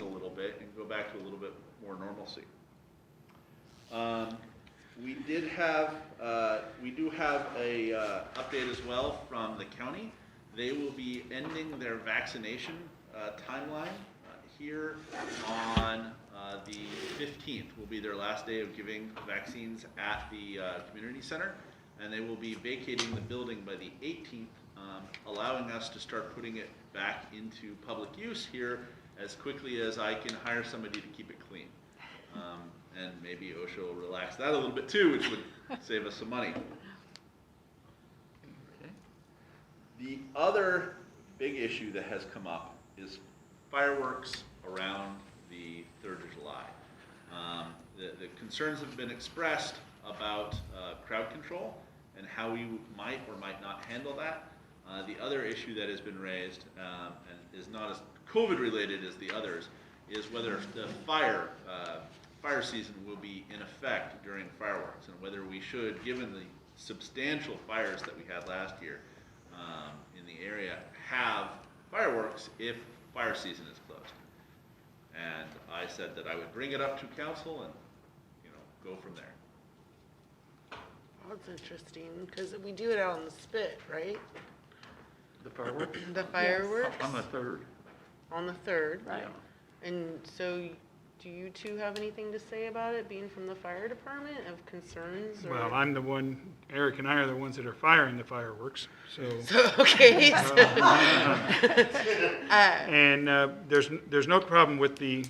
a little bit and go back to a little bit more normalcy. We do have a update as well from the county. They will be ending their vaccination timeline here on the 15th. Will be their last day of giving vaccines at the community center, and they will be vacating the building by the 18th, allowing us to start putting it back into public use here as quickly as I can hire somebody to keep it clean. And maybe OSHA will relax that a little bit too, which would save us some money. Okay. The other big issue that has come up is fireworks around the 3rd of July. The concerns have been expressed about crowd control and how we might or might not handle that. The other issue that has been raised, and is not as COVID related as the others, is whether the fire season will be in effect during fireworks, and whether we should, given the substantial fires that we had last year in the area, have fireworks if fire season is closed. And I said that I would bring it up to council and, go from there. That's interesting, because we do it out on the spit, right? The fireworks? The fireworks? On the 3rd. On the 3rd. Right. And so, do you two have anything to say about it, being from the fire department, of concerns? Or? Well, I'm the one, Eric and I are the ones that are firing the fireworks, so. Okay. And there's no problem with the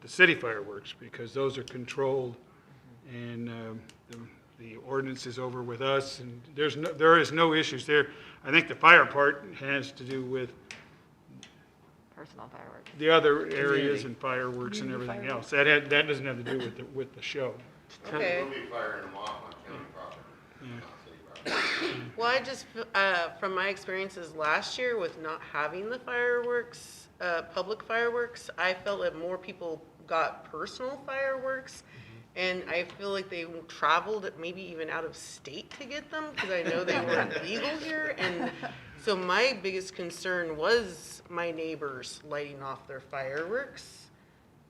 city fireworks, because those are controlled, and the ordinance is over with us, and there is no issues there. I think the fire part has to do with personal fireworks. the other areas and fireworks and everything else. That doesn't have to do with the show. Okay. We'll be firing them off on county property, not city property. Well, I just, from my experiences last year with not having the fireworks, public fireworks, I felt that more people got personal fireworks. And I feel like they traveled maybe even out of state to get them, because I know they weren't legal here. And so my biggest concern was my neighbors lighting off their fireworks.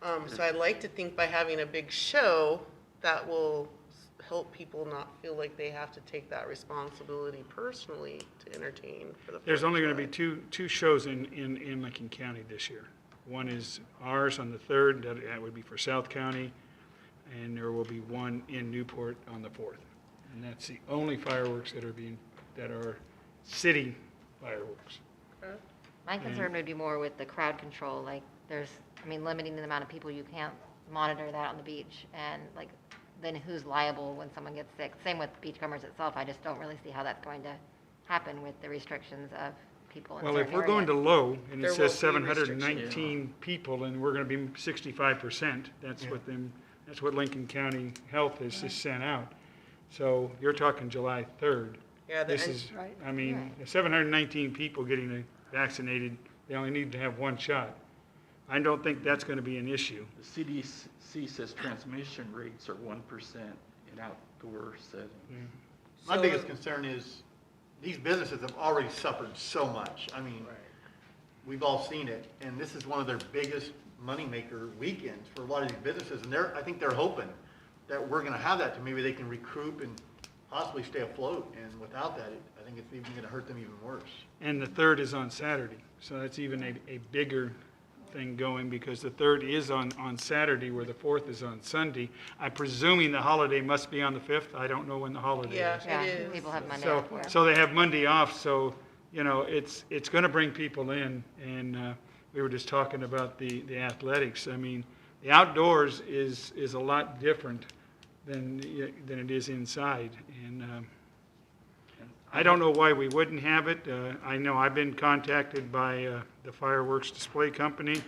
So I'd like to think by having a big show, that will help people not feel like they have to take that responsibility personally to entertain for the 4th There's only of going to July. be two shows in Lincoln County this year. One is ours on the 3rd, that would be for South County, and there will be one in Newport on the 4th. And that's the only fireworks that are city fireworks. My concern would be more with the crowd control, like limiting the amount of people you can't monitor that on the beach, and then who's liable when someone gets sick. Same with Beachcombers itself. I just don't really see how that's going to happen with the restrictions of people in Well, certain if we're going to areas. low, and There it says will be 719 people, and we're going to be 65%, that's what Lincoln County Health has just sent out. So you're talking July 3rd. Yeah, This is, I mean, 719 people getting vaccinated, they only need to have one shot. I don't think that's going to be an issue. The CDC says transmission rates are 1% in outdoor settings. My So- biggest concern is these businesses have already suffered so much. I mean, we've all seen it, and this is one of their biggest moneymaker weekends for a lot of these businesses. And I think they're hoping that we're going to have that, to maybe they can recoup and possibly stay afloat. And without that, I think it's even going to hurt them even worse. And the 3rd is on Saturday, so that's even a bigger thing going, because the 3rd is on Saturday, where the 4th is on Sunday. I'm presuming the holiday must be on the 5th. I don't know when the holiday is. Yeah, it is. People have Monday So, off work. so they have Monday off, so, it's going to bring people in, and we were just talking about the athletics. I mean, the outdoors is a lot different than it is inside, and I don't know why we wouldn't have it. I know I've been contacted by the fireworks display company.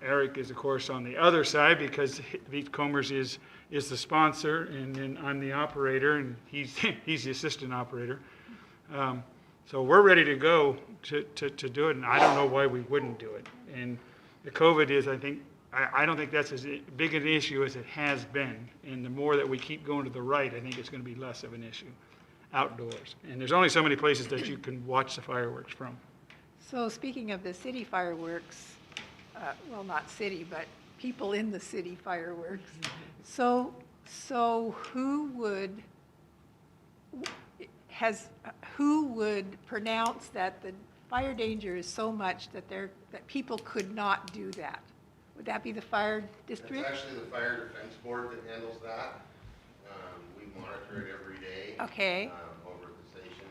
Eric is, of course, on the other side, because Beachcombers is the sponsor, and then I'm the operator, and he's the assistant operator. So we're ready to go to do it, and I don't know why we wouldn't do it. And the COVID is, I don't think that's as big an issue as it has been. And the more that we keep going to the right, I think it's going to be less of an issue outdoors. And there's only so many places that you can watch the fireworks from. So speaking of the city fireworks, well, not city, but people in the city fireworks. So who would pronounce that the fire danger is so much that that people could not do that? Would that be the fire district? It's actually the fire defense board that handles that. We monitor it every day. Okay. Over at the station.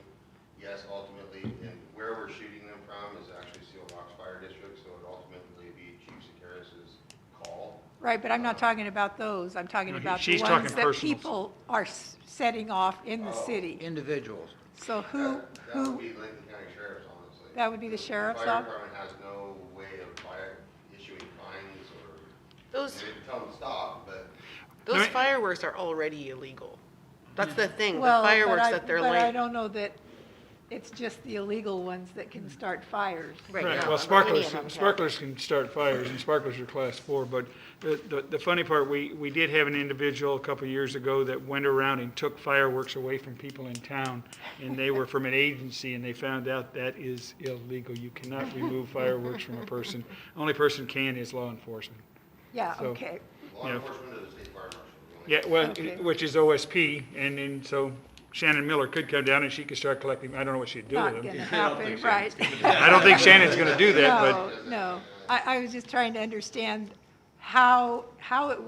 Yes, ultimately, and where we're shooting them from is actually Seal Rocks Fire District, so it ultimately be Chief Sakaris's call. Right, but I'm not talking about those. I'm talking No, about the she's ones talking that personals. people are setting off in the Oh. city. Individuals. So That would be who, Lincoln County Sheriff's, honestly. that would be the sheriff's The fire office? department has no way of issuing fines or, Those, they can tell them to stop, but those Let me- fireworks are already illegal. That's the thing, the Well, but fireworks I- that they're But I like, don't know that it's just the illegal ones that can start fires. right Right, now. well, Any sparklers, of them can. sparklers can start fires, and sparklers are class 4, but the funny part, we did have an individual a couple of years ago that went around and took fireworks away from people in town, and they were from an agency, and they found out that is illegal. You cannot remove fireworks from a person. Only person can is law enforcement. Yeah, So- okay. law Yeah. enforcement or the state fire marshal. the only- Yeah, well, Okay. which is OSP, and then so Shannon Miller could come down and she could start collecting, I don't know what she'd do Not with gonna them. happen, right. I don't think Shannon's gonna do that, but. No. I was just trying to understand how it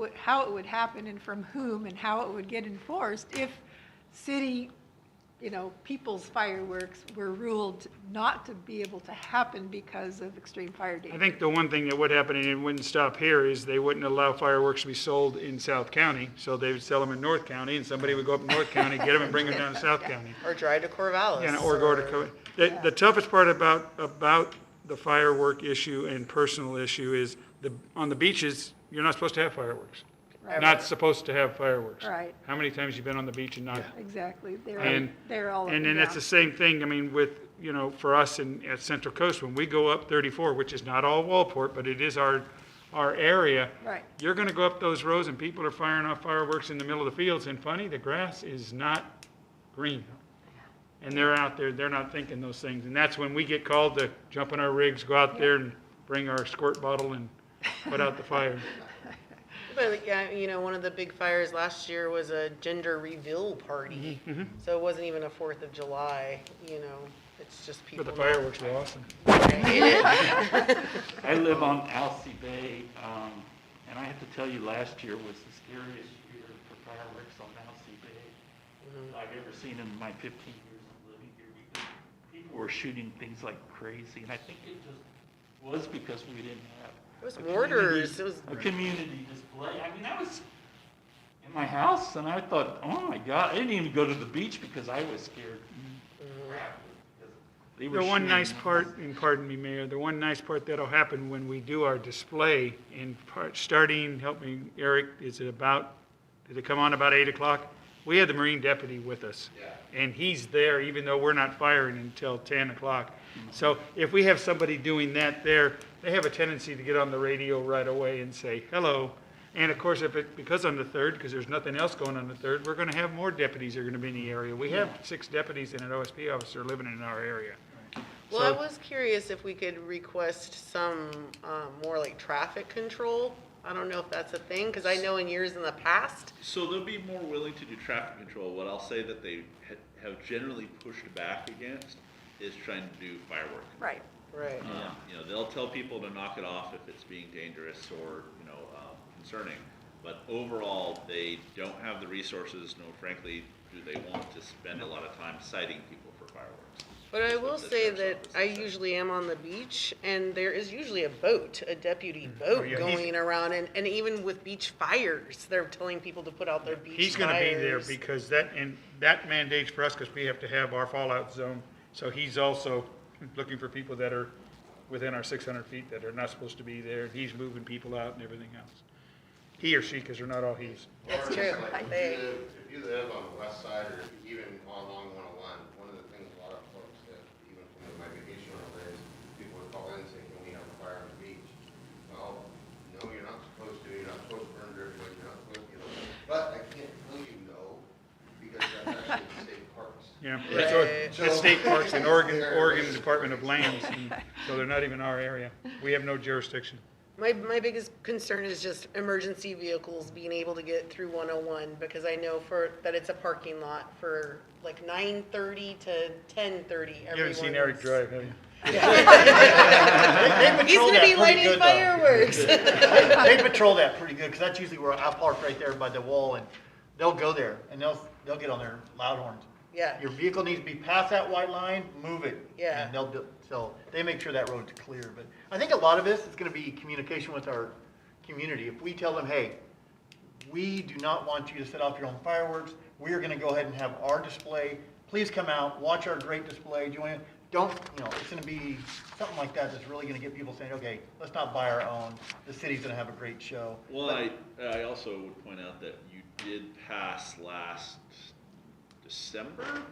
would happen and from whom and how it would get enforced if city, people's fireworks were ruled not to be able to happen because of extreme fire I danger. think the one thing that would happen, and it wouldn't stop here, is they wouldn't allow fireworks to be sold in South County, so they would sell them in North County, and somebody would go up in North County, get them and bring them down to South County. Or drive to Corvallis. Yeah, or go to, the toughest part about the firework issue and personal issue is on the beaches, you're not supposed to have fireworks. Right. Not supposed to have fireworks. Right. How many times you been on the beach and not? Exactly. And- They're all up And then down. it's the same thing, I mean, with, for us at Central Coast, when we go up 34, which is not all Waldport, but it is our area. Right. You're gonna go up those roads and people are firing off fireworks in the middle of the fields, and funny, the grass is not green. And they're out there, they're not thinking those things, and that's when we get called to jump in our rigs, go out there and bring our squirt bottle and put out the fire. But, yeah, one of the big fires last year was a gender reveal party. Mm-hmm, So it wasn't even a 4th of July, it's just people. But the not- fireworks were awesome. I live on Alsea Bay, and I have to tell you, last year was the scariest year for fireworks on Alsea Bay I've ever seen in my 15 years of living here, because people were shooting things like crazy, and I think it just was because we didn't have. It was a mortars, community- it was. A community display. I mean, I was in my house, and I thought, oh my God, I didn't even go to the beach because I was scared. crap, because they were The one shooting nice them. part, and pardon me, Mayor, the one nice part that'll happen when we do our display, starting, help me, Eric, is it about, did it come on about 8 o'clock? We had the Marine deputy with us. Yeah. And he's there even though we're not firing until 10 o'clock. So if we have somebody doing that there, they have a tendency to get on the radio right away and say, hello. And of course, because on the 3rd, because there's nothing else going on the 3rd, we're going to have more deputies that are going to be in the area. We have 6 deputies and an OSP officer living in our area. Well, I So- was curious if we could request some more like traffic control. I don't know if that's a thing, because I know in years in the past, So they'll be more willing to do traffic control. What I'll say that they have generally pushed back against is trying to do fireworks. Right. right, They'll tell people to knock it off if it's being dangerous or, concerning. But overall, they don't have the resources, nor frankly, do they want to spend a lot of time citing people for fireworks. but I That's will what the say sheriff's that office I says. usually am on the beach, and there is usually a boat, a deputy Oh, boat yeah, going around, and even with beach fires, they're telling people to put out their beach fires. He's going to be there because that mandates for us, because we have to have our fallout zone. So he's also looking for people that are within our 600 feet that are not supposed to be there. He's moving people out and everything else. He or she, because they're not all he's. That's Or it's true. like, They- if you live on the west side or even along 101, one of the things a lot of folks, even from my vacation rental days, people would call in and say, can we have a fire on the beach? Well, no, you're not supposed to. You're not supposed to burn driftwood. You're not supposed to, But I can't tell you no, because that's actually the state parks. Yeah, Right. it's state parks and Oregon Department of Lands, and so they're not even our area. We have no jurisdiction. My biggest concern is just emergency vehicles being able to get through 101, because I know that it's a parking lot for like 9:30 to 10:30 every You haven't seen morning. Eric drive, have you? They He's patrol gonna that be pretty lighting good, though. fireworks. They patrol that pretty good, because that's usually where I park right there by the wall, and they'll go there, and they'll get on their loud horns. Yeah, Your vehicle needs to be past that white line, move it. Yeah. And they'll do, so they make sure that road's clear, but I think a lot of this is gonna be communication with our community. If we tell them, hey, we do not want you to set off your own fireworks, we are gonna go ahead and have our display, please come out, watch our great display, it's gonna be something like that that's really gonna get people saying, okay, let's not buy our own, the city's gonna have a great show. Well, I also would point out that you did pass last December,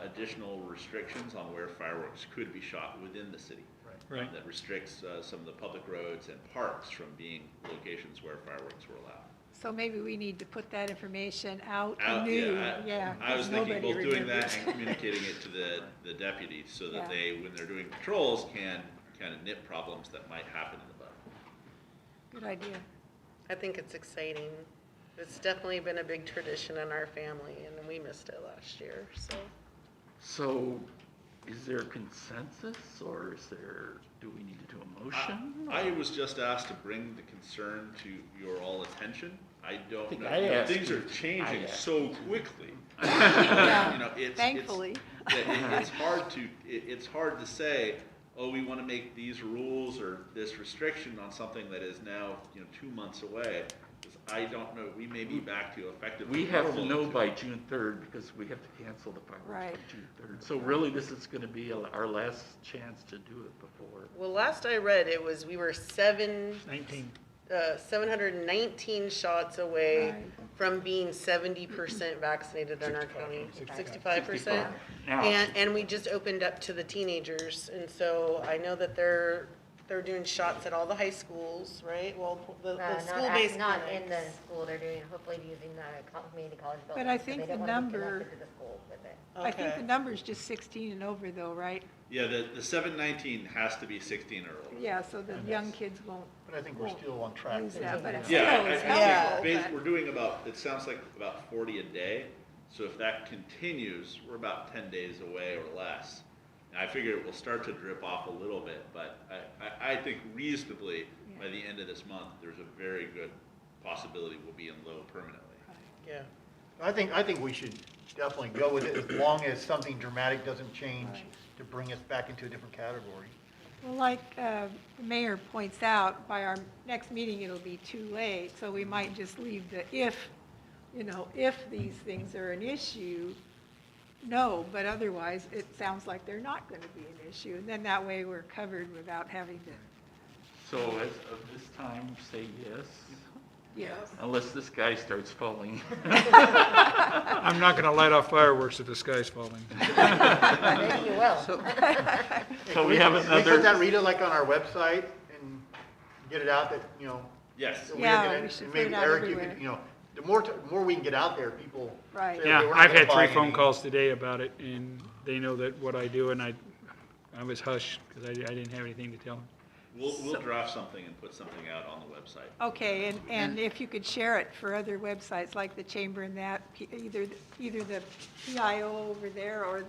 additional restrictions on where fireworks could be shot within the city. Right. That restricts some of the public roads and parks from being locations where fireworks were allowed. So maybe we need to put that information out Out- anew, yeah, I was because thinking nobody both doing that remembers. and communicating it to the deputies so that Yeah. they, when they're doing patrols, can kind of nip problems that might happen in the bud. Good idea. I think it's exciting. It's definitely been a big tradition in our family, and we missed it last year, so. So is there consensus or do we need to do a motion? I was just asked to bring the concern to your all attention. I don't think know, I asked things you are to. changing I asked so you to. quickly. Yeah, It's thankfully. it's hard to say, oh, we want to make these rules or this restriction on something that is now, 2 months away. 'Cause I don't know, we may be back to effectively We have to normal know in by 2 months. June 3rd because we have to cancel the fireworks Right. by June 3rd. So really, this is going to be our last chance to do it before. Well, last I read, we were 19. 719 shots away Right. from being 70% vaccinated in our county, 65%. Now, And we just opened up to the teenagers, and so I know that they're doing shots at all the high schools, right? Well, the school-based Not in the clinics. school, they're doing, hopefully using the community college But building. I so think they the don't wanna be number- connected to the schools with it. I think Okay. the number's just 16 and over though, right? Yeah, the 719 has to be 16 or older. Yeah, so the young kids won't But I think we're still on track. use that, but it Yeah, still I is think helpful. we're doing it sounds like about 40 a day. So if that continues, we're about 10 days away or less. And I figure it will start to drip off a little bit, but I think reasonably, by the end of this month, there's a very good possibility we'll be in low permanently. Yeah. I think we should definitely go with it as long as something dramatic doesn't change Right. to bring us back into a different category. Well, like the mayor points out, by our next meeting, it'll be too late, so we might just leave the if these things are an issue, no, but otherwise, it sounds like they're not going to be an issue. And then that way, we're covered without having to, so as of this time, say yes, yes. unless the sky starts falling. I'm not going to light off fireworks if the sky's falling. Maybe you will. So we have Can we another. put that, Rita, like on our website and get it out that, Yes. that we're Yeah, gonna- we should and put it maybe out Eric, you everywhere. could, the more we can get out there, people. Right. say, okay, Yeah, we're not I've gonna had buy 3 phone any. calls today about it, and they know that what I do, and I was hushed because I didn't have anything to tell them. We'll draft something and put something out on the website. Okay, and if you could share it for other websites, like the chamber and that, either the PIO over there or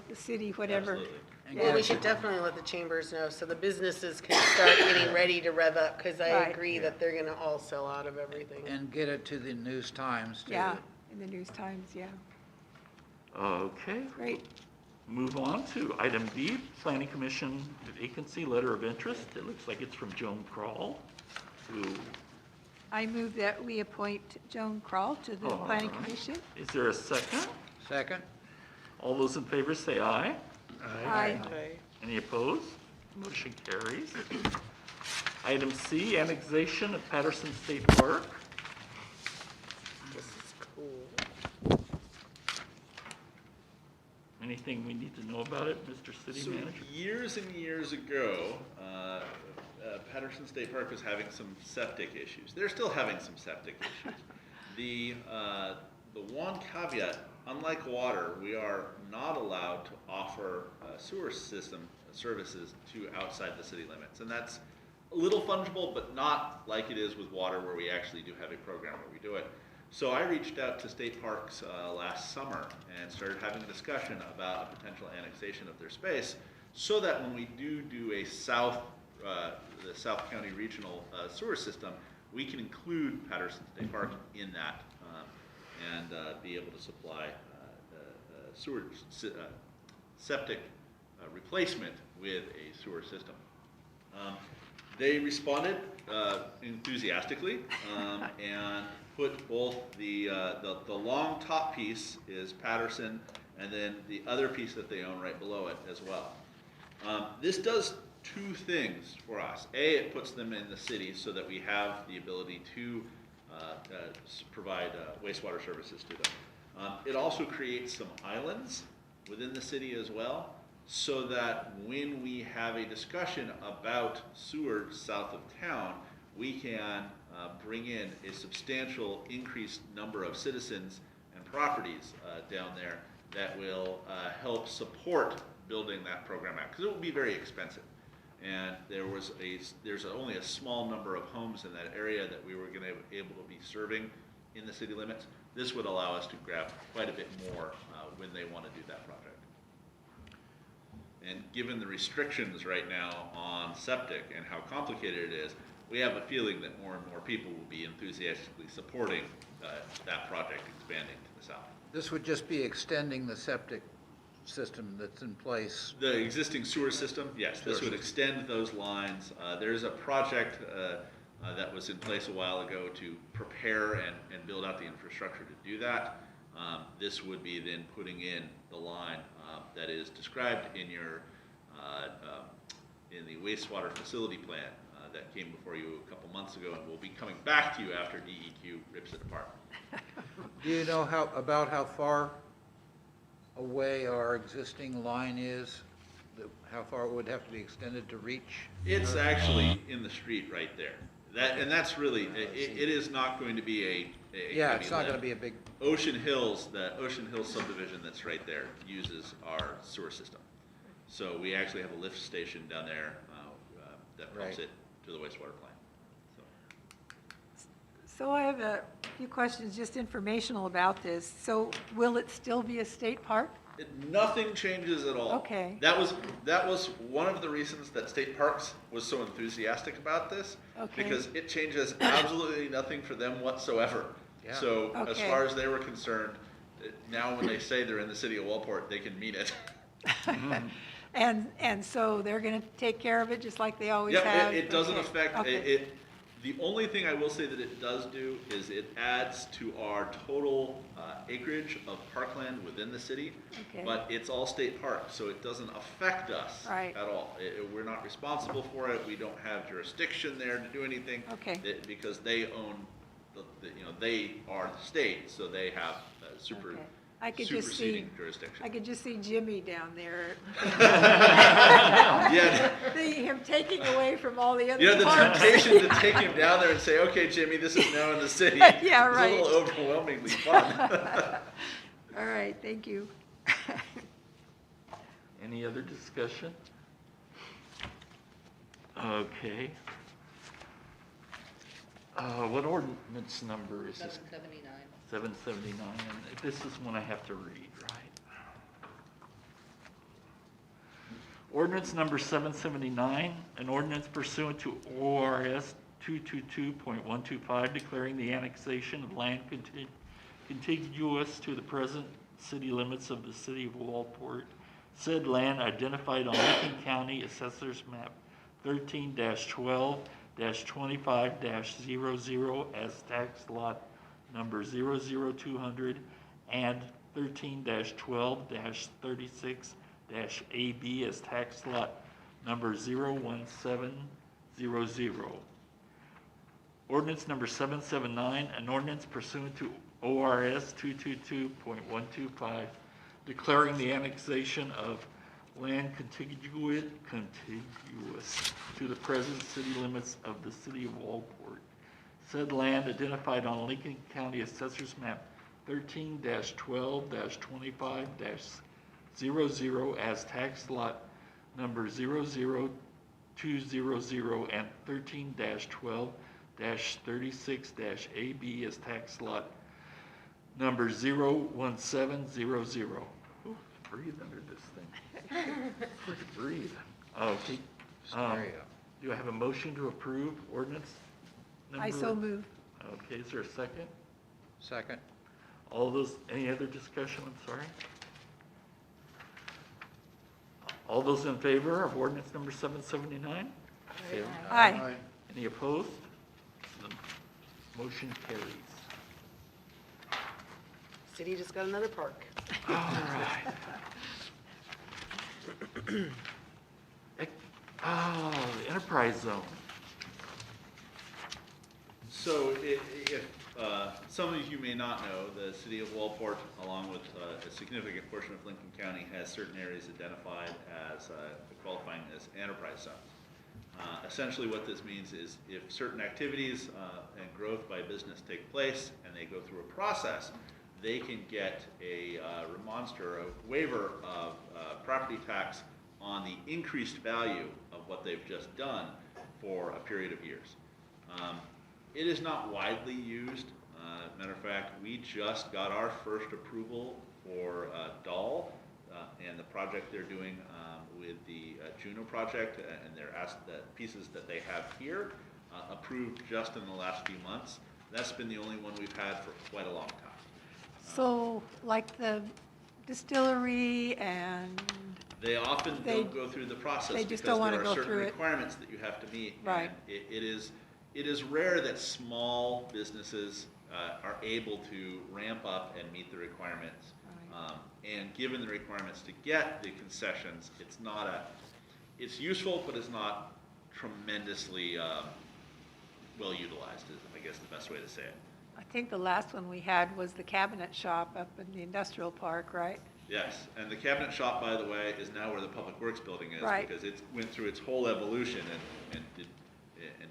the city, whatever. Absolutely. Well, we should definitely let the chambers know, so the businesses can start getting ready to rev up, because I Right. agree that they're gonna all sell out of everything. And get it to the News Times too. Yeah, in the News Times, yeah. Okay, Great. move on to item B, Planning Commission vacancy letter of interest. It looks like it's from Joan Kroll, who, I move that we appoint Joan Kroll to the All Planning right. Commission. is there a second? Second? All those in favor say aye. Aye. Okay. Any opposed? Motion carries. Item C, annexation of Patterson State Park. This is cool. Anything we need to know about it, Mr. City So Manager? years and years ago, Patterson State Park was having some septic issues. They're still having some septic issues. The one caveat, unlike water, we are not allowed to offer sewer system services to outside the city limits, and that's a little fungible, but not like it is with water, where we actually do have a program where we do it. So I reached out to state parks last summer and started having a discussion about a potential annexation of their space, so that when we do a the South County Regional Sewer System, we can include Patterson State Park in that and be able to supply septic replacement with a sewer system. They responded enthusiastically and put both the long top piece is Patterson, and then the other piece that they own right below it as well. This does two things for us. A, it puts them in the city so that we have the ability to provide wastewater services to them. It also creates some islands within the city as well, so that when we have a discussion about sewer south of town, we can bring in a substantial increased number of citizens and properties down there that will help support building that program out, because it will be very expensive. And there's only a small number of homes in that area that we were going to be able to be serving in the city limits. This would allow us to grab quite a bit more when they want to do that project. And given the restrictions right now on septic and how complicated it is, we have a feeling that more and more people will be enthusiastically supporting that project expanding to the south. This would just be extending the septic system that's in place. The existing sewer system, yes, this would extend those lines. There's a project that was in place a while ago to prepare and build out the infrastructure to do that. This would be then putting in the line that is described in your in the wastewater facility plan that came before you a couple months ago, and will be coming back to you after DEQ rips it apart. Do you know about how far away our existing line is? How far it would have to be extended to reach? It's actually in the street right there. That's really, it is not going to be a Yeah, it's not going to be a big. Ocean Hills, the Ocean Hills subdivision that's right there uses our sewer system. So we actually have a lift station down there that pumps it to the wastewater plant. So I have a few questions, just informational about this. So will it still be a state park? Nothing changes at all. Okay. That was one of the reasons that State Parks was so enthusiastic about this. Okay. Because it changes absolutely nothing for them whatsoever. Yeah. So as Okay. far as they were concerned, now when they say they're in the city of Waldport, they can mean it. And so they're going to take care of it just like they always Yeah, have? it doesn't Okay. affect, Okay. it, the only thing I will say that it does do is it adds to our total acreage of parkland within the city. Okay. But it's all state park, so it doesn't affect us Right. at all. We're not responsible for it, we don't have jurisdiction there to do anything. Okay. Because they own, they are the state, so they have Okay. I could just superseding see, jurisdiction. I could just see Jimmy down there. Yeah. Him taking away from all the other You know, the parks. temptation to take him down there and say, okay, Jimmy, this is now in the city. Yeah, right. It's a little overwhelmingly fun. All right, thank you. Any other discussion? Okay. What ordinance number is this? 779. 779, and this is one I have to read, right? Ordinance number 779, an ordinance pursuant to ORS 222.125, declaring the annexation of land contiguous to the present city limits of the city of Waldport. Said land identified on Lincoln County Assessor's Map 13-12-25-00 as tax lot number 00200 and 13-12-36-AB as tax lot number 01700. Ordinance number 779, an ordinance pursuant to ORS 222.125, declaring the annexation of land contiguous to the present city limits of the city of Waldport. Said land identified on Lincoln County Assessor's Map 13-12-25-00 as tax lot number 00200 13-200 and 13-12-36-AB as tax lot number 01700. Ooh, breathe under this thing. Freaking breathe. Okay. Stereo. Do I have a motion to approve ordinance number? I so move. Okay, is there a second? Second. All those, any other discussion, I'm sorry? All those in favor of ordinance number 779? Say aye. Aye. Any opposed? The motion carries. City just got another park. All right. Oh, the enterprise zone. So if some of you may not know, the city of Waldport, along with a significant portion of Lincoln County, has certain areas identified as qualifying as enterprise zones. Essentially what this means is if certain activities and growth by business take place and they go through a process, they can get a waiver of property tax on the increased value of what they've just done for a period of years. It is not widely used. Matter of fact, we just got our first approval for Dahl and the project they're doing with the Juno project and the pieces that they have here approved just in the last few months. That's been the only one we've had for quite a long time. So like the distillery and, They often They- don't go through the process they just because don't wanna there are go certain through it. requirements that you have to meet. Right. And it is rare that small businesses are able to ramp up and meet the requirements. Right. And given the requirements to get the concessions, it's useful, but it's not tremendously well utilized, is I guess the best way to say it. I think the last one we had was the cabinet shop up in the industrial park, right? Yes, and the cabinet shop, by the way, is now where the Public Works building is. Right. Because it went through its whole evolution and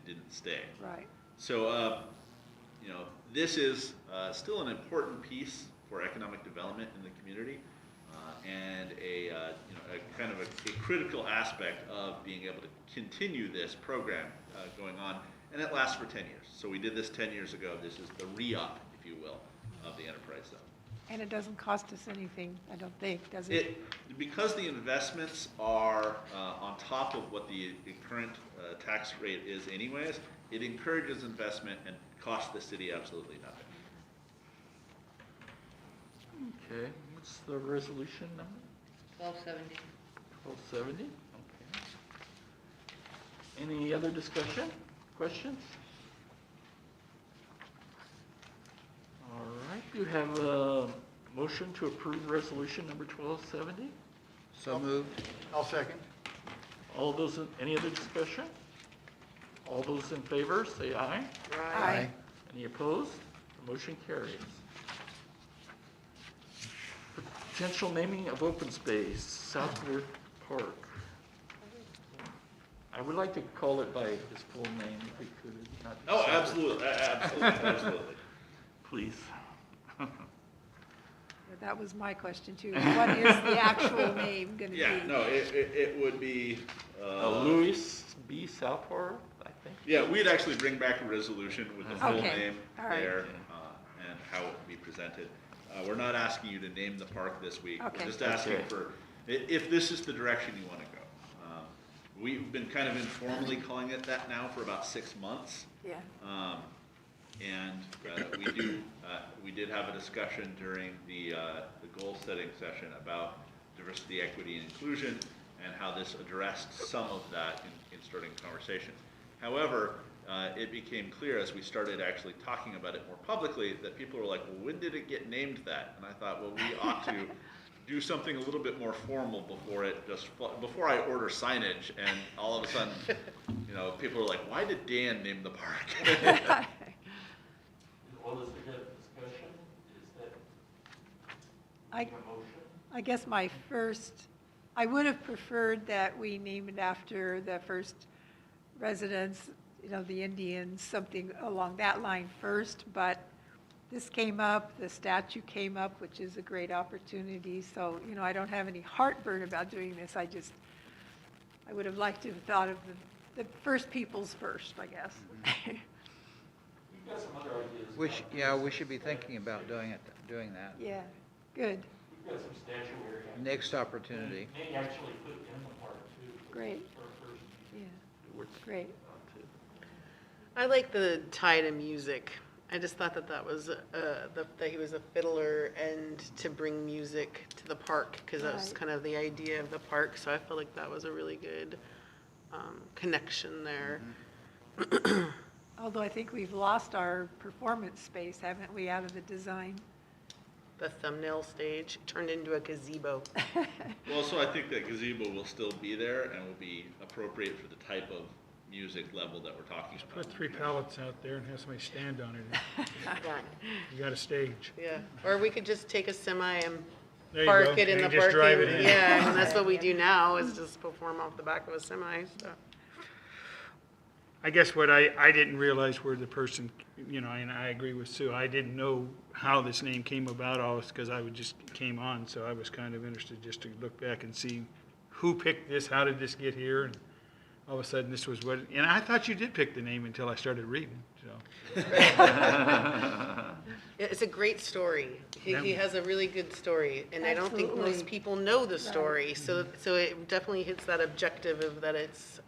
didn't stay. Right. So, this is still an important piece for economic development in the community, and a kind of a critical aspect of being able to continue this program going on, and it lasts for 10 years. So we did this 10 years ago. This is the re-up, if you will, of the enterprise zone. And it doesn't cost us anything, I don't think, does it? Because the investments are on top of what the current tax rate is anyways, it encourages investment and costs the city absolutely nothing. Okay, what's the resolution number? 1270. 1270, okay. Any other discussion, questions? All right, do you have a motion to approve resolution number 1270? So moved. I'll second. All those, any other discussion? All those in favor, say aye. Aye. Any opposed? The motion carries. Potential naming of open space, Southwood Park. I would like to call it by its full name if we could. not Oh, Southwood. absolutely. Please. That was my question too. What is the actual name gonna be? Yeah, no, it would be, Louis B. Southport, I think. yeah, we'd actually bring back a resolution with the full Okay, name all right. there, and how it would be presented. We're not asking you to name the park this week. Okay. We're just asking Okay. for, if this is the direction you want to go. We've been kind of informally calling it that now for about 6 months. Yeah. And we did have a discussion during the goal-setting session about diversity, equity, and inclusion, and how this addressed some of that in starting the conversation. However, it became clear as we started actually talking about it more publicly that people were like, well, when did it get named that? And I thought, well, we ought to do something a little bit more formal before I order signage, and all of a sudden, people are like, why did Dan name the park? What was the discussion? Is that I, a motion? I guess I would have preferred that we name it after the first residents, the Indians, something along that line first, but this came up, the statue came up, which is a great opportunity, so, I don't have any heartburn about doing this, I would have liked to have thought of the first people's first, I guess. We've got some other ideas. We should be thinking about doing that. Yeah, good, We've got some statuary. Next opportunity. May actually put it in the park too. Great. For a first yeah, meeting. great. I like the tie to music. I just thought that was, that he was a fiddler and to bring music to the park, because that was Right. kind of the idea of the park, so I felt like that was a really good, connection there. Although I think we've lost our performance space, haven't we, out of the design? The thumbnail stage turned into a gazebo. Well, so I think that gazebo will still be there and will be appropriate for the type of music level that we're talking about. Put 3 pallets out there and have somebody stand on it. Done. You got a stage. Yeah, or we could just take a semi and There you park go. it in And the you just drive parking. it in. Yeah, and that's what we do now, is just perform off the back of a semi, so. I guess what I didn't realize where the person, and I agree with Sue, I didn't know how this name came about, all because I just came on, so I was kind of interested just to look back and see who picked this, how did this get here, and all of a sudden this was what, and I thought you did pick the name until I started reading, so. It's a great story. He has a really good story, and I don't think Absolutely. most people know the story. So it definitely hits that objective of that it's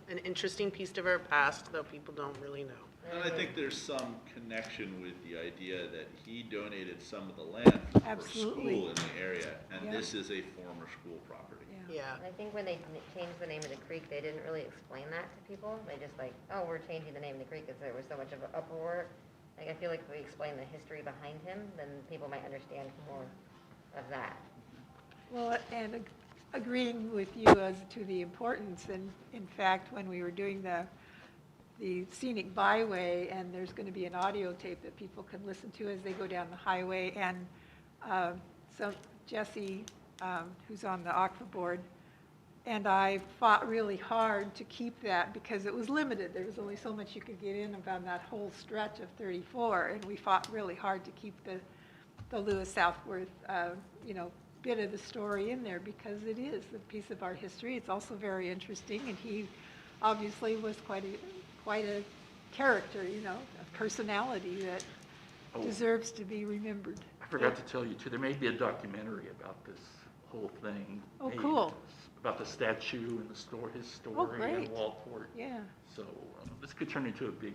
an interesting piece of our past that people don't really know. And I think there's some connection with the idea that he donated some of the land for Absolutely. school in the area, and Yeah. this is a former school property. Yeah. I think when they changed the name of the creek, they didn't really explain that to people. They just like, oh, we're changing the name of the creek because there was so much of an uproar. Like, I feel like if we explain the history behind him, then people might understand more of that. Well, and agreeing with you as to the importance, and in fact, when we were doing the scenic byway, and there's going to be an audio tape that people can listen to as they go down the highway, and so Jesse, who's on the Aqua Board, and I fought really hard to keep that because it was limited. There was only so much you could get in about that whole stretch of 34, and we fought really hard to keep the Lewis Southworth, bit of the story in there because it is a piece of our history. It's also very interesting, and he obviously was quite a character, a personality that deserves to be remembered. I forgot to tell you too, there may be a documentary about this whole thing. Oh, made, cool. About the statue and his story Oh, in great. Waldport. Yeah, So this could turn into a big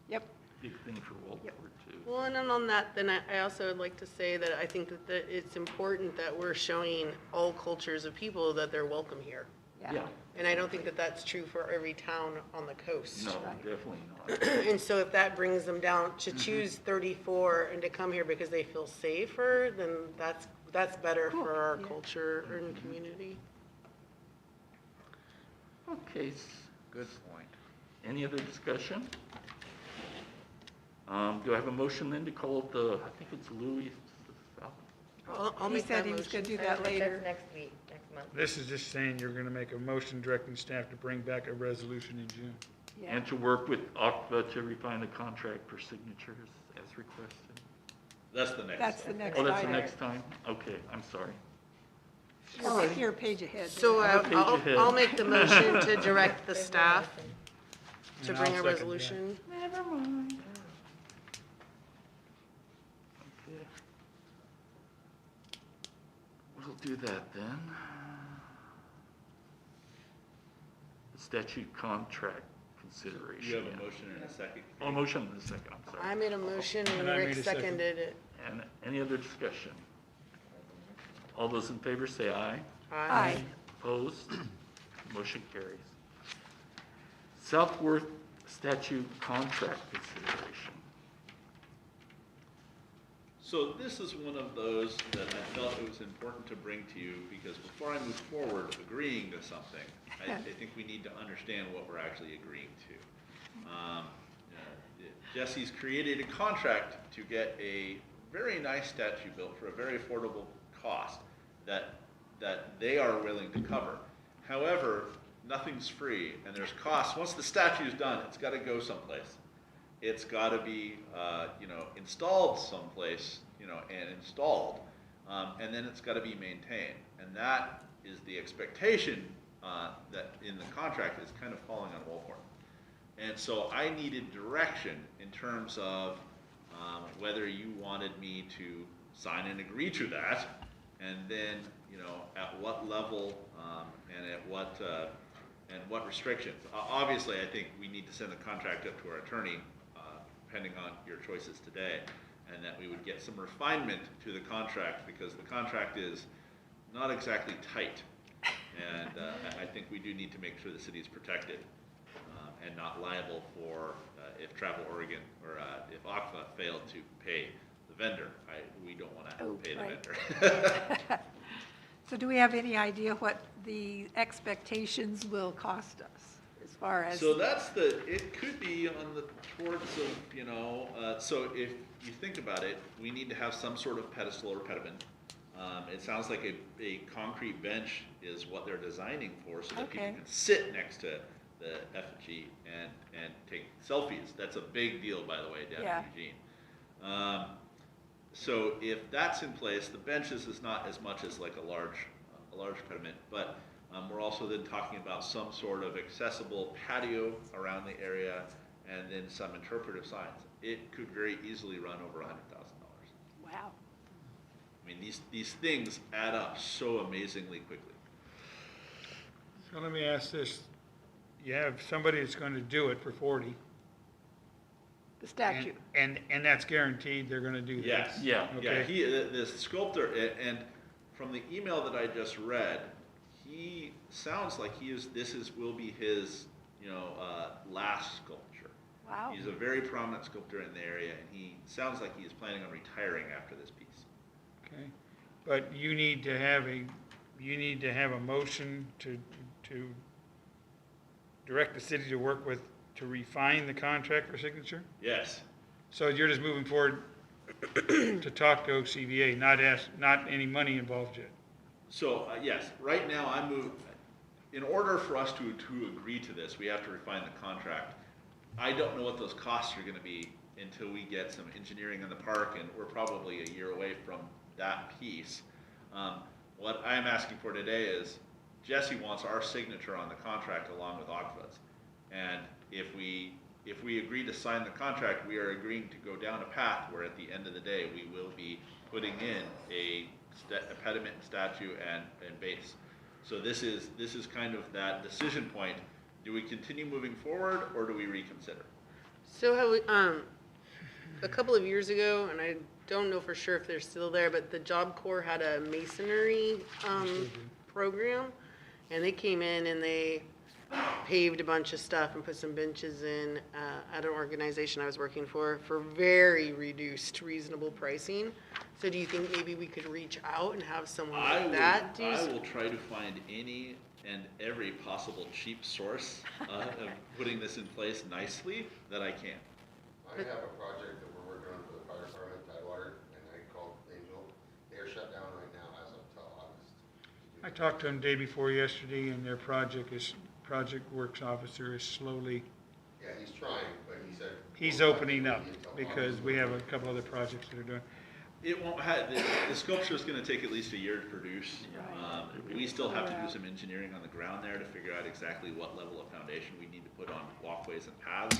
yep. thing for Waldport too. Well, and then on that, then I also would like to say that I think that it's important that we're showing all cultures of people that they're welcome here. Yeah, And I don't think that that's true for every town on the coast. no, Right. definitely not. And so if that brings them down to choose 34 and to come here because they feel safer, then that's better Cool. for our Yeah. culture and community. Okay, Good point. any other discussion? Do I have a motion then to call it I think it's Louis South? I'll He make said that he was going to motion. do that later. That's next week, next month. This is just saying you're gonna make a motion directing staff to bring back a resolution in June. Yeah. And to work with Aqua to refine the contract for signatures as requested. That's the next. That's the step. next Oh, that's the item. next time? Okay, I'm sorry. You're a page ahead. So I'm a page ahead. I'll make the motion to direct the There's no staff motion. to And bring I'll a second that. resolution. Never mind. Okay. We'll do that then. The statute contract consideration. You have a motion and a second. Oh, motion in a second, I'm sorry. I made a motion and And I Rick made a second. seconded it. And any other discussion? All those in favor say aye. Aye. Opposed? Motion carries. Southworth statute contract consideration. So this is one of those that I felt it was important to bring to you because before I move forward agreeing to something, I think we need to understand what we're actually agreeing to. Jesse's created a contract to get a very nice statue built for a very affordable cost that they are willing to cover. However, nothing's free and there's costs. Once the statue's done, it's got to go someplace. It's got to be, installed someplace, and installed, and then it's got to be maintained. And that is the expectation that in the contract is kind of falling on Waldport. And so I needed direction in terms of whether you wanted me to sign and agree to that, and then, you know, at what level and at what restrictions. Obviously, I think we need to send the contract up to our attorney, depending on your choices today, and that we would get some refinement to the contract, because the contract is not exactly tight. And I think we do need to make sure the city is protected and not liable for if Travel Oregon or if ACFA failed to pay the vendor. We don't want to Oh, pay the right. vendor. So do we have any idea what the expectations will cost us as far as? So it could be on the towards of, you know, so if you think about it, we need to have some sort of pedestal or pediment. It sounds like a concrete bench is what they're designing for, so that people Okay. can sit next to the effigy and take selfies. That's a big deal, by the way, down Yeah. in Eugene. So if that's in place, the benches is not as much as like a large pediment, but we're also then talking about some sort of accessible patio around the area, and then some interpretive signs. It could very easily run over $100,000. Wow. I mean, these things add up so amazingly quickly. So let me ask this. You have somebody that's going to do it for 40. The statute. And that's guaranteed they're going to do that? Yes. Yeah. Yeah, Okay. the sculptor, and from the email that I just read, he sounds like will be his, you know, last sculpture. Wow. He's a very prominent sculptor in the area, and he sounds like he is planning on retiring after this piece. Okay. But you need to have a motion to direct the city to work with, to refine the contract for signature? Yes. So you're just moving forward to talk to OCVA, not any money involved yet? So, yes, right now in order for us to agree to this, we have to refine the contract. I don't know what those costs are gonna be until we get some engineering in the park, and we're probably a year away from that piece. What I'm asking for today is, Jesse wants our signature on the contract along with ACFA's. And if we agree to sign the contract, we are agreeing to go down a path where at the end of the day, we will be putting in a pediment, statue, and base. So this is kind of that decision point. Do we continue moving forward, or do we reconsider? So how we, a couple of years ago, and I don't know for sure if they're still there, but the Job Corps had a masonry program, and they came in and they paved a bunch of stuff and put some benches in at an organization I was working for very reduced, reasonable pricing. So do you think maybe we could reach out and have someone like that do? I will try to find any and every possible cheap source of putting this in place nicely that I can. I have a project that we're working on for the fire department, Tidewater, and I called Angel. They're shut down right now as of till August. I talked to them day before yesterday, and their project works officer is slowly, Yeah, he's trying, but he said. he's opening up, because we have a couple other projects that are doing. It won't have, the sculpture is gonna take at least a year to produce. We still have to do some engineering on the ground there to figure out exactly what level of foundation we need to put on walkways and paths.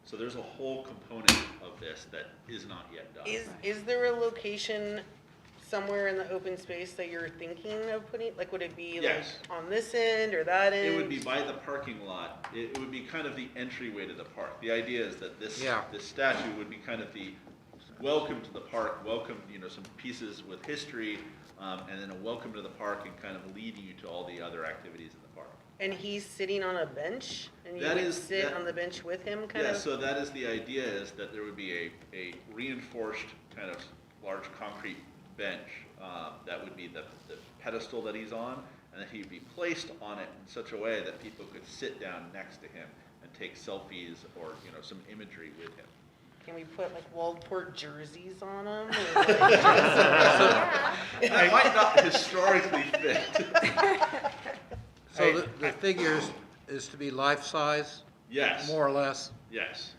So there's a whole component of this that is not yet done. Is there a location somewhere in the open space that you're thinking of putting, like, would it be like Yes. on this end or that end? It would be by the parking lot. It would be kind of the entryway to the park. The idea is that this statue would be kind of the welcome to the park, welcome, you know, some pieces with history, and then a welcome to the park, and kind of leading you to all the other activities in the park. And he's sitting on a bench, and you That would is- sit that- on the bench with him, kind Yeah, of? so that is the idea, is that there would be a reinforced kind of large concrete bench that would be the pedestal that he's on, and that he'd be placed on it in such a way that people could sit down next to him and take selfies or, you know, some imagery with him. Can we put like Waldport jerseys on them? That might not historically fit. So the figure is to be life-size, Yes. more or less? Yes.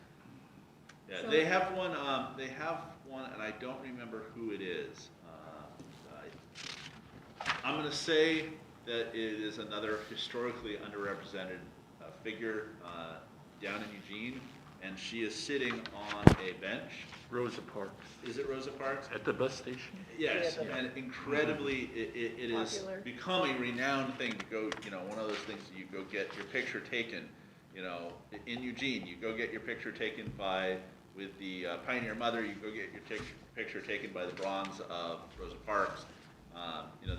Yeah, they have one, and I don't remember who it is. I'm gonna say that it is another historically underrepresented figure down in Eugene, and she is sitting on a bench. Rosa Parks, Is it Rosa Parks? at the bus station. Yes, Yeah. and incredibly, it is Popular. become a renowned thing to go, one of those things that you go get your picture taken, in Eugene, you go get your picture taken with the Pioneer Mother, you go get your picture taken by the bronze of Rosa Parks.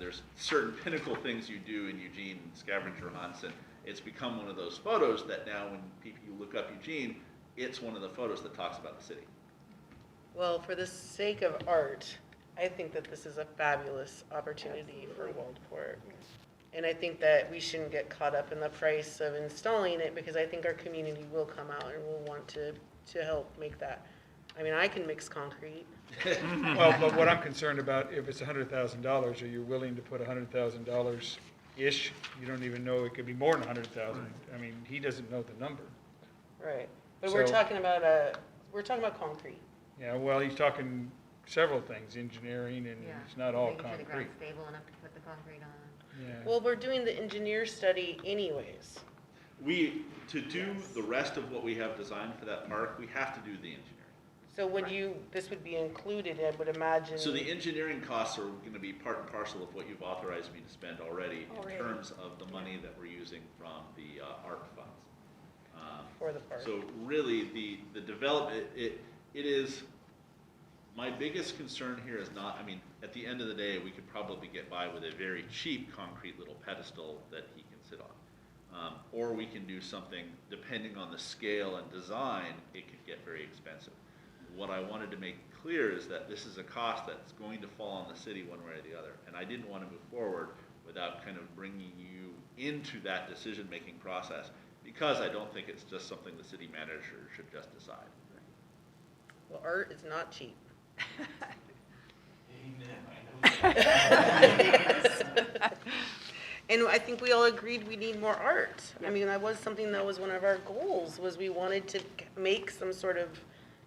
There's certain pinnacle things you do in Eugene, scavenger hunts, and it's become one of those photos that now when you look up Eugene, it's one of the photos that talks about the city. Well, for the sake of art, I think that this is a fabulous opportunity for Waldport. And I think that we shouldn't get caught up in the price of installing it, because I think our community will come out and will want to help make that. I mean, I can mix concrete. Well, but what I'm concerned about, if it's $100,000, are you willing to put $100,000-ish? You don't even know, it could be more than 100,000. I mean, he doesn't know the number. Right. But we're So- talking about concrete. Yeah, well, he's talking several things, engineering, and Yeah. it's not all Making sure the concrete. ground's stable enough to put the concrete on. Yeah. Well, we're doing the engineer study anyways. To do the rest of what we have designed for that park, we have to do the engineering. So this would be included, I would imagine. So the engineering costs are gonna be part and parcel of what you've authorized me to spend already in terms of the money that we're using from the ARP funds. For the park. So really, the development, it is, my biggest concern here is not, at the end of the day, we could probably get by with a very cheap concrete little pedestal that he can sit on. Or we can do something, depending on the scale and design, it could get very expensive. What I wanted to make clear is that this is a cost that's going to fall on the city one way or the other. And I didn't want to move forward without kind of bringing you into that decision-making process, because I don't think it's just something the city manager should just decide. Well, art is not cheap. And I think we all agreed we need more art. I mean, that was something that was one of our goals, was we wanted to make some sort of,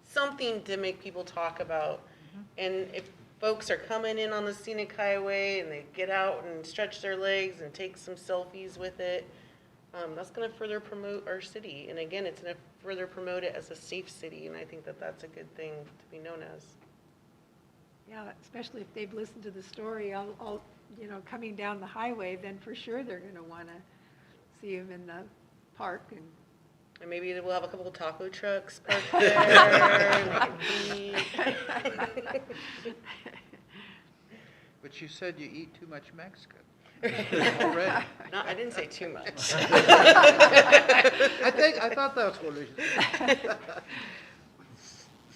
something to make people talk about. And if folks are coming in on the scenic highway and they get out and stretch their legs and take some selfies with it, that's gonna further promote our city. And again, it's gonna further promote it as a safe city, and I think that that's a good thing to be known as. Yeah, especially if they've listened to the story all coming down the highway, then for sure they're gonna wanna see him in the park and. And maybe we'll have a couple of taco trucks parked there. And they can eat. But you said you eat too much Mexican already. No, I didn't say too much. I thought that's what it was.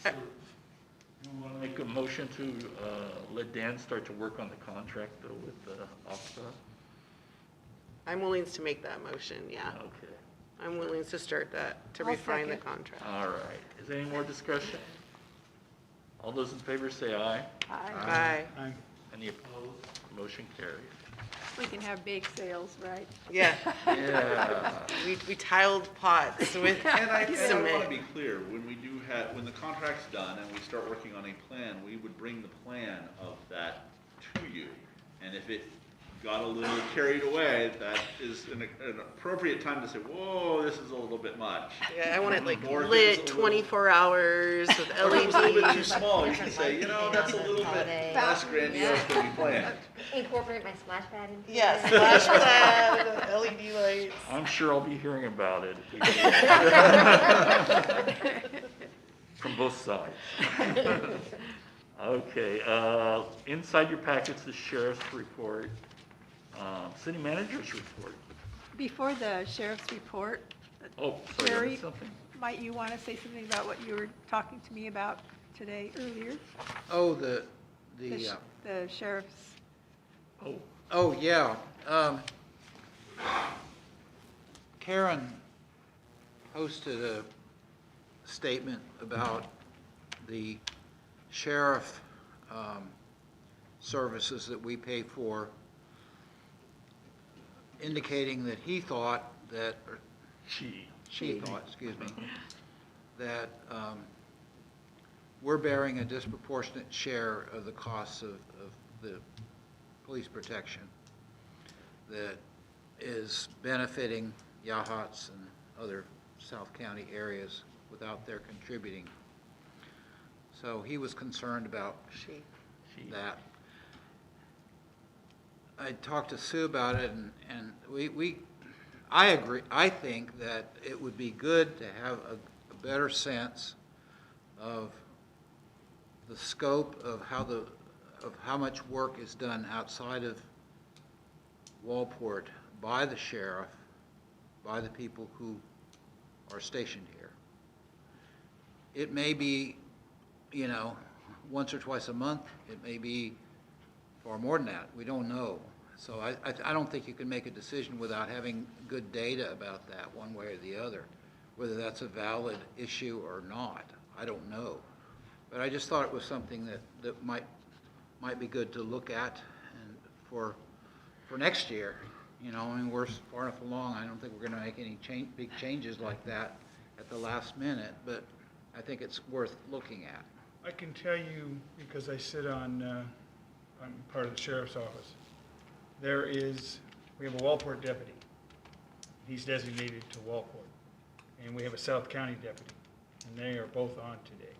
You want to make a motion to let Dan start to work on the contract though with Oxford? I'm willing to make that motion, yeah. Okay. I'm willing to start that, to I'll refine the second. contract. All right. Is there any more discussion? All those in favor say aye. Aye. Any opposed? Motion carries. We can have bake sales, right? Yeah, Yeah. we tiled pots with And I want to cement. be clear, when the contract's done and we start working on a plan, we would bring the plan of that to you. And if it got a little carried away, that is an appropriate time to say, whoa, this is a little bit much. Yeah, I want it like Or if it's lit a little- 24 hours with Or if it's a little bit too LEDs. small, you can say, that's a little bit Holiday. less grandiose than we planned. Incorporate my splash pad into it. Yeah, splash pad, LED lights. I'm sure I'll be hearing about it if we do. From both sides. Okay, inside your packets, the sheriff's report, city manager's report. Before the sheriff's report, Oh, sorry, I Jerry, missed something. might you want to say something about what you were talking to me about today, earlier? Oh, The sheriff's, Oh, yeah. Karen posted a statement about the sheriff services that we pay for, indicating that he thought that, or she thought, excuse me, that we're bearing a disproportionate share of the costs of the police protection. that is benefiting Yahats and other South County areas without their contributing. So he was concerned about that. I talked to Sue about it, and I agree. I think that it would be good to have a better sense of the scope of how much work is done outside of Waldport by the sheriff, by the people who are stationed here. It may be, once or twice a month. It may be far more than that. We don't know. So I don't think you can make a decision without having good data about that, one way or the other. Whether that's a valid issue or not, I don't know. But I just thought it was something that might be good to look at and for next year. We're far enough along. I don't think we're going to make any big changes like that at the last minute, but I think it's worth looking at. I can tell you, because I sit on, I'm part of the sheriff's office. We have a Waldport deputy. He's designated to Waldport. And we have a South County deputy, and they are both on today.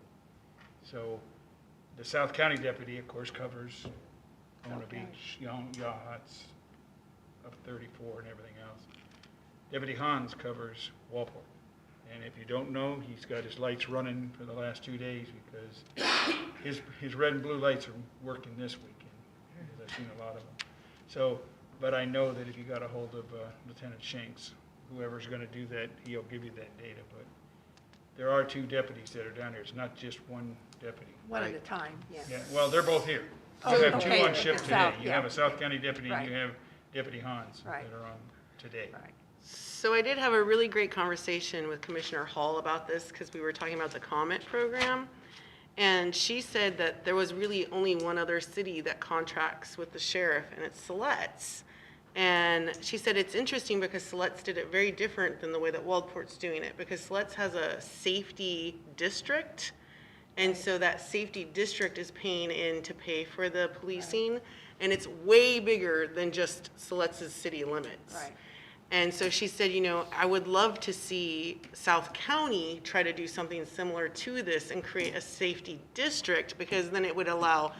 So the South County deputy, of course, covers Ona Beach, Yahats, up 34 and everything else. Deputy Hans covers Waldport. And if you don't know, he's got his lights running for the last 2 days because his red and blue lights are working this weekend. Because I've seen a lot of them. So, but I know that if you got a hold of Lieutenant Shanks, whoever's going to do that, he'll give you that data. But there are 2 deputies that are down there. It's not just one deputy. One at a time, yes. Yeah, well, they're both here. Oh, You have okay, 2 on shift the today. South, You yeah. have a South County deputy and you Right. have Deputy Hans Right. that are on today. Right. So I did have a really great conversation with Commissioner Hall about this because we were talking about the COMET program. And she said that there was really only one other city that contracts with the sheriff, and it's Siletz. And she said it's interesting because Siletz did it very different than the way that Waldport's doing it, because Siletz has a safety district. And so that safety district is paying in to pay for the policing. And it's way bigger than just Siletz's city limits. Right. And so she said, I would love to see South County try to do something similar to this and create a safety district, because then it would allow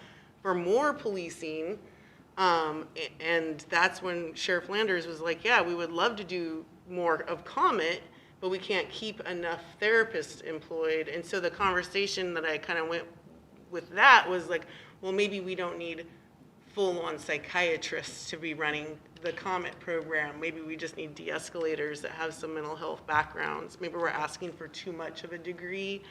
for more policing. And that's when Sheriff Landers was like, yeah, we would love to do more of COMET, but we can't keep enough therapists employed. And so the conversation that I kind of went with that was like, well, maybe we don't need full-on psychiatrists to be running the COMET program. Maybe we just need de-escalators that have some mental health backgrounds. Maybe we're asking for too much of a degree,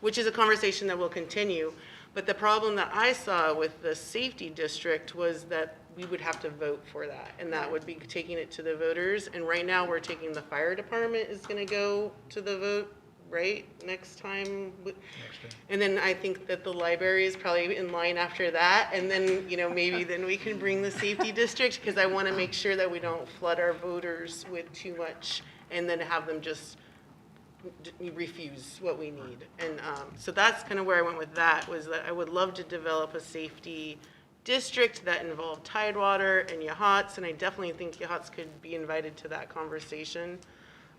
which is a conversation that will continue. But the problem that I saw with the safety district was that we would have to vote for that, and that would be taking it to the voters. And right now, we're taking the fire department is gonna go to the vote, right, next time? And then I think that the library is probably in line after that, and then, maybe then we can bring the safety district, because I want to make sure that we don't flood our voters with too much, and then have them just refuse what we need. And so that's kind of where I went with that, was that I would love to develop a safety district that involved Tidewater and Yahats, and I definitely think Yahats could be invited to that conversation.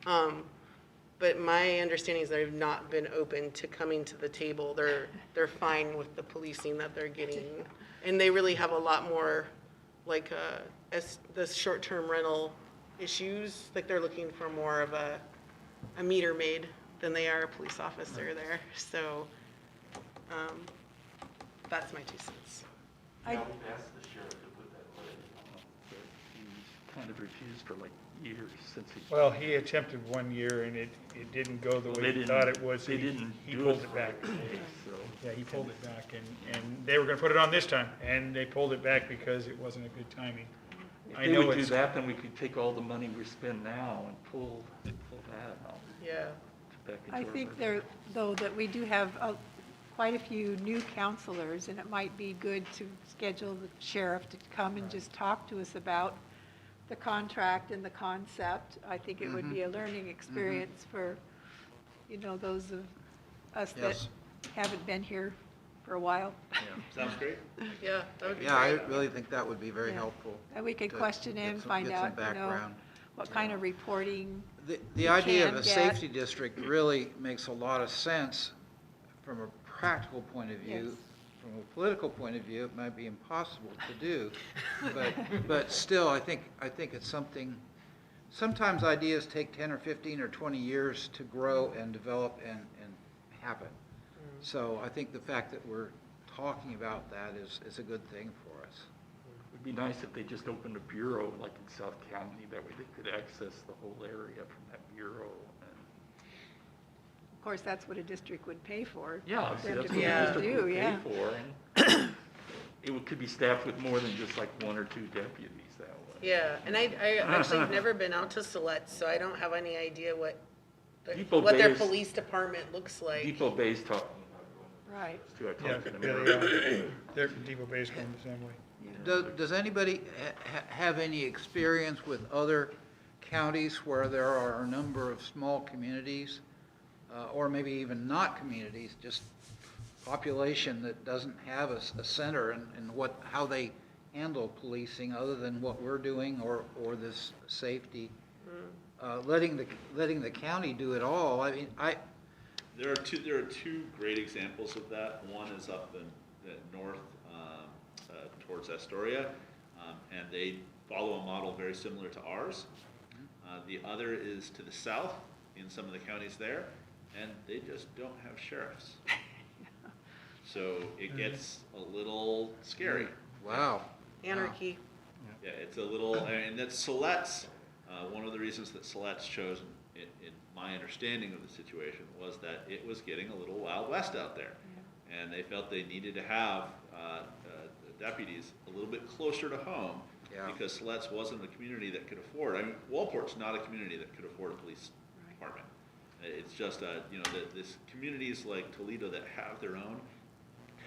But my understanding is they've not been open to coming to the table. They're fine with the policing that they're getting. And they really have a lot more, like, the short-term rental issues. Like, they're looking for more of a meter maid than they are a police officer there. So, that's my 2 cents. I would ask the sheriff to put that away, but he's kind of refused for like years since he. Well, he attempted 1 year and it didn't go the way he thought it was. They didn't He do pulled it it back. for 8 days, so. Yeah, he pulled it back and they were gonna put it on this time, and they pulled it back because it wasn't a good timing. If I they know would do it's, that, then we could take all the money we spend now and pull that out Yeah. back into I our think budget. there, though, that we do have quite a few new counselors, and it might be good to schedule the sheriff to come and just talk to us about the contract and the concept. I think it would be a learning experience for, those of us that Yes. haven't been here for a while. Sounds great. Yeah, that would be Yeah, I great. really think that would be very Yeah. helpful. That we could to question get him, some- find get some out, you know, background. what kind of reporting. The you idea of can a get. safety district really makes a lot of sense from a practical point of view. Yes. From a political point of view, it might be impossible to do, but still, I think it's something, sometimes ideas take 10 or 15 or 20 years to grow and develop and happen. So I think the fact that we're talking about that is a good thing for us. It'd be nice if they just opened a bureau like in South County, that way they could access the whole area from that bureau. And Of course, that's what a district would pay for. yeah, see, them that's to what be the able to district do, would pay yeah. for, and could be staffed with more than just like 1 or 2 deputies that way. Yeah, and I actually have never been out to Select, so I don't have any idea what Depot their Bay is- police department looks like. Depot Bay's talking Right. about going to, I Yeah, talked to them yeah, earlier. they are. Depot Bay's going the same way. Does anybody have any experience with other counties where there are a number of small communities, or maybe even not communities, just population that doesn't have a center and how they handle policing other than what we're doing or this safety? Letting the county do it all, I mean, There are two great examples of that. One is up in the north towards Astoria, and they follow a model very similar to ours. The other is to the south in some of the counties there, and they just don't have sheriffs. So it gets a little scary. wow. Anarchy. Yeah, it's a little, and that's Silet's, one of the reasons that Silet's chosen, in my understanding of the situation, was that it was getting a little Wild West out there. And they felt they needed to have deputies a little bit closer to home, Yeah. because Silet's wasn't a community that could afford, I mean, Waldport's not a community that could afford a police department. It's just, this communities like Toledo that have their own,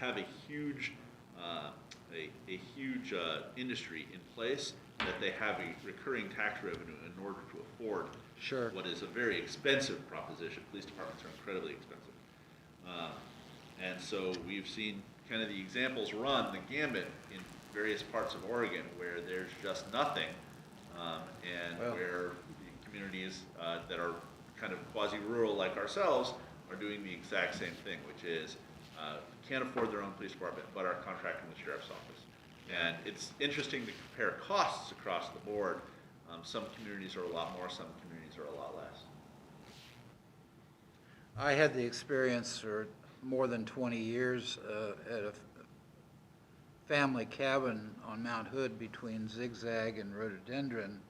have a huge, industry in place, that they have a recurring tax revenue in order to afford Sure. what is a very expensive proposition. Police departments are incredibly expensive. And so we've seen kind of the examples run the gamut in various parts of Oregon where there's just nothing, and Well. where the communities that are kind of quasi-rural like ourselves are doing the exact same thing, which is can't afford their own police department, but are contracting with the sheriff's office. And it's interesting to compare costs across the board. Some communities are a lot more, some communities are a lot less. I had the experience for more than 20 years at a family cabin on Mount Hood between Zigzag and Rhododendron,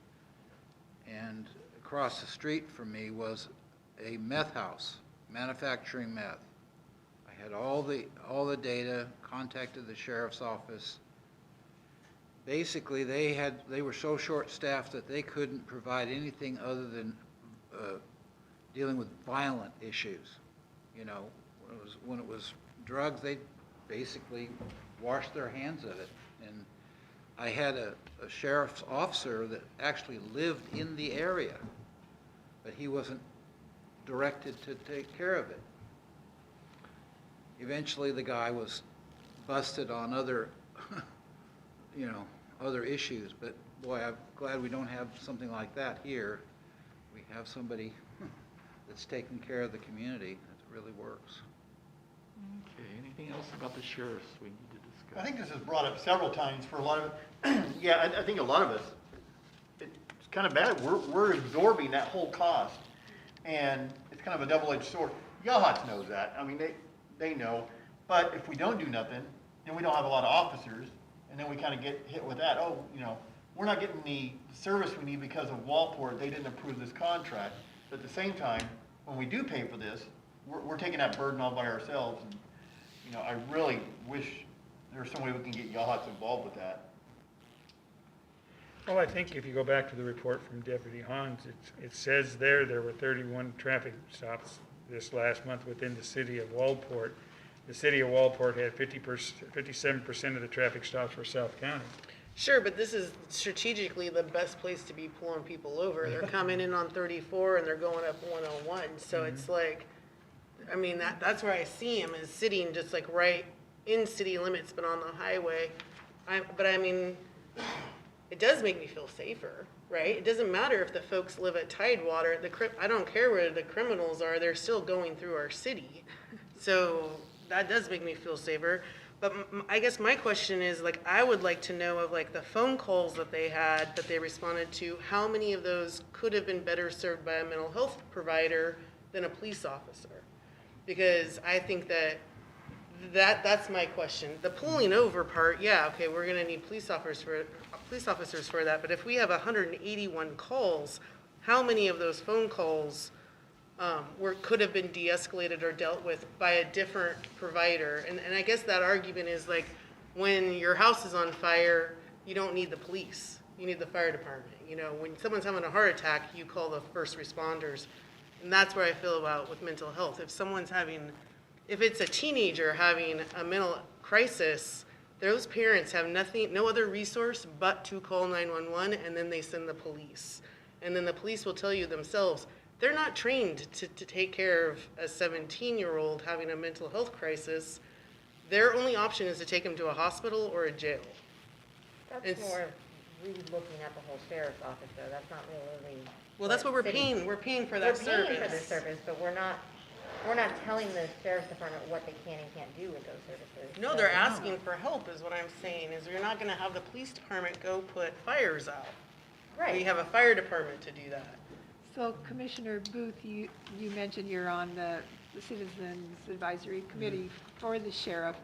and across the street from me was a meth house, manufacturing meth. I had all the data, contacted the sheriff's office. Basically, they were so short-staffed that they couldn't provide anything other than dealing with violent issues. You know, when it was drugs, they basically washed their hands of it. And I had a sheriff's officer that actually lived in the area, but he wasn't directed to take care of it. Eventually, the guy was busted on other, other issues, but boy, I'm glad we don't have something like that here. We have somebody that's taking care of the community. That really works. Okay, anything else about the sheriffs we need to discuss? I think this is brought up several times for a lot of, I think a lot of us, it's kind of bad. We're absorbing that whole cost, and it's kind of a double-edged sword. Yahats knows that. I mean, they know. But if we don't do nothing, then we don't have a lot of officers, and then we kind of get hit with that. Oh, we're not getting the service we need because of Waldport. They didn't approve this contract. But at the same time, when we do pay for this, we're taking that burden all by ourselves. And, I really wish there was some way we can get Yahats involved with that. Well, I think if you go back to the report from Deputy Hans, it says there were 31 traffic stops this last month within the city of Waldport. The city of Waldport had 57% of the traffic stops were South County. Sure, but this is strategically the best place to be pulling people over. They're coming in on 34 and they're going up 101. So it's like, I mean, that's where I see him, is sitting just like right in city limits but on the highway. But I mean, it does make me feel safer, right? It doesn't matter if the folks live at Tidewater, I don't care where the criminals are, they're still going through our city. So that does make me feel safer. But I guess my question is, like, I would like to know of, like, the phone calls that they had, that they responded to, how many of those could have been better served by a mental health provider than a police officer? Because I think that's my question. The pulling over part, yeah, okay, we're gonna need police officers for that, but if we have 181 calls, how many of those phone calls could have been de-escalated or dealt with by a different provider? And I guess that argument is like, when your house is on fire, you don't need the police, you need the fire department. You know, when someone's having a heart attack, you call the first responders. And that's where I feel about with mental health. If it's a teenager having a mental crisis, those parents have no other resource but to call 911, and then they send the police. And then the police will tell you themselves, they're not trained to take care of a 17-year-old having a mental health crisis. Their only option is to take them to a hospital or a jail. That's It's- more re-looking at the whole sheriff's office, though. That's not really. Well, that's what we're city- paying. We're paying for We're that paying service. for the service, but we're not telling the sheriff's department what they can and can't do with those services. No, So- they're asking for help is what I'm saying, is you're not gonna have the police department go put fires out. Right. We have a fire department to do that. So Commissioner Booth, you mentioned you're on the Citizens Advisory Committee for the sheriff.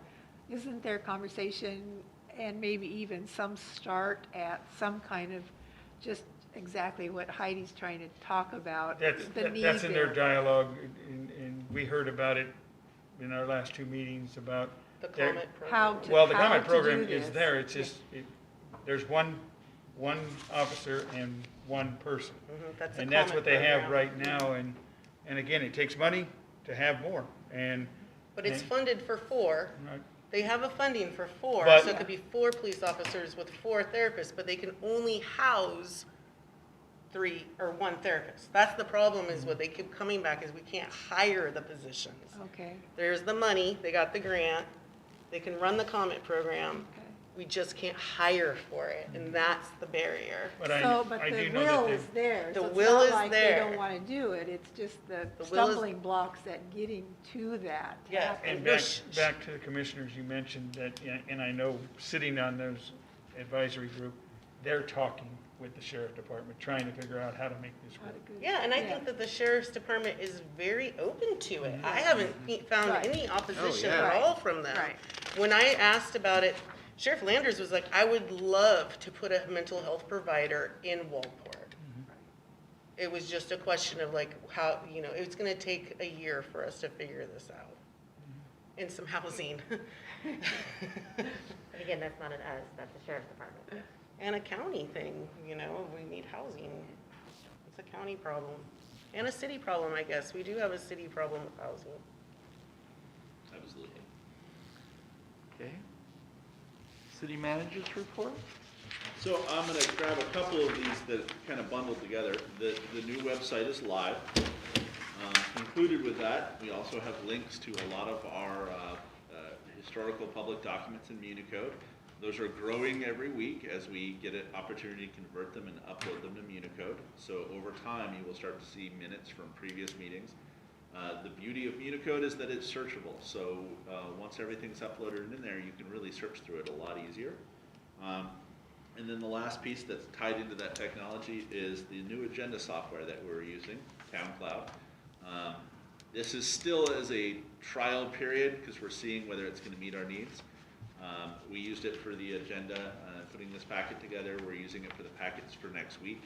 Isn't there conversation and maybe even some start at some kind of just exactly what Heidi's trying to talk about? the need That's in their there? dialogue, and we heard about it in our last two meetings about. The their- comment program. How the how comment to program do is this. there, it's just, there's one officer and one person. That's the And that's what comment they have program. right now, and again, it takes money to have more, and. But it's and- funded for 4. Right. They have a funding for 4, But- so it could be 4 police officers with 4 therapists, but they can only house 3 or 1 therapist. That's the problem, is what they keep coming back, is we can't hire the positions. Okay, There's the money, they got the grant, they can run the comment program, okay. we just can't hire for it, and that's the barrier. But But I the do know will that is there. The so it's will not is like They there. don't want to do it, it's just the The will is- stumbling blocks at getting to that. Yeah. happen. And back to the commissioners, you mentioned that, and I know, sitting on those advisory group, they're talking with the sheriff department, trying to figure out how to make this How work. to go- Yeah, and I think that the sheriff's department is very open to it. I haven't found Right. any opposition yeah. at all from them. Right. When I asked about it, Sheriff Landers was like, I would love to put a mental health provider in Waldport. It was just a question of like how, it's gonna take a year for us to figure this out. And some housing. But again, that's not an us, that's the sheriff's department. And a county thing, we need housing. It's a county problem. And a city problem, I guess. We do have a city problem with housing. Absolutely. Okay. City managers report? So I'm gonna grab a couple of these that kind of bundled together. The new website is live. Included with that, we also have links to a lot of our historical public documents in Municode. Those are growing every week as we get an opportunity to convert them and upload them to Municode. So over time, you will start to see minutes from previous meetings. The beauty of Municode is that it's searchable. So once everything's uploaded in there, you can really search through it a lot easier. And then the last piece that's tied into that technology is the new agenda software that we're using, TownCloud. This is still as a trial period because we're seeing whether it's going to meet our needs. We used it for the agenda, putting this packet together. We're using it for the packets for next week.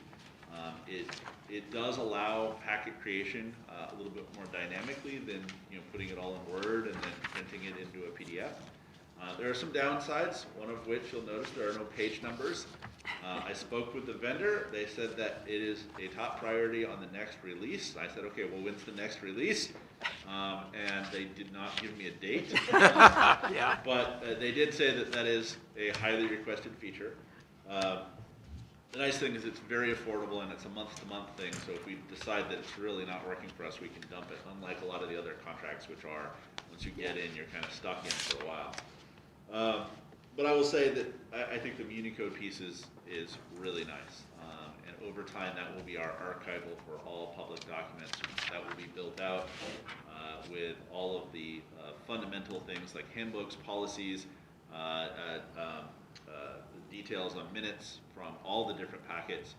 It does allow packet creation a little bit more dynamically than putting it all in Word and then printing it into a PDF. There are some downsides, one of which you'll notice there are no page numbers. I spoke with the vendor. They said that it is a top priority on the next release. I said, okay, well, when's the next release? And they did not give me a date. But they did say that that is a highly requested feature. The nice thing is it's very affordable and it's a month-to-month thing. So if we decide that it's really not working for us, we can dump it. Unlike a lot of the other contracts, which are, once you get in, you're kind of stuck in for a while. But I will say that I think the Municode piece is really nice. And over time, that will be our archival for all public documents. That will be built out with all of the fundamental things like handbooks, policies, details on minutes from all the different packets.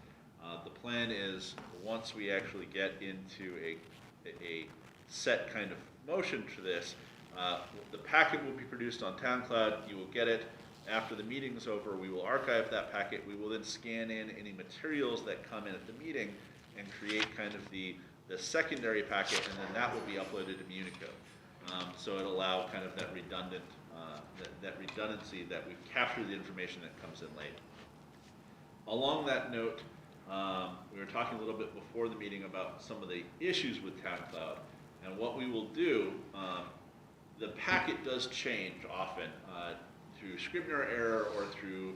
The plan is, once we actually get into a set kind of motion for this, the packet will be produced on TownCloud. You will get it. After the meeting is over, we will archive that packet. We will then scan in any materials that come in at the meeting and create kind of the secondary packet, and then that will be uploaded to Municode. So it'll allow kind of that redundancy that we capture the information that comes in late. Along that note, we were talking a little bit before the meeting about some of the issues with TownCloud, and what we will do. The packet does change often through Scrivener error or through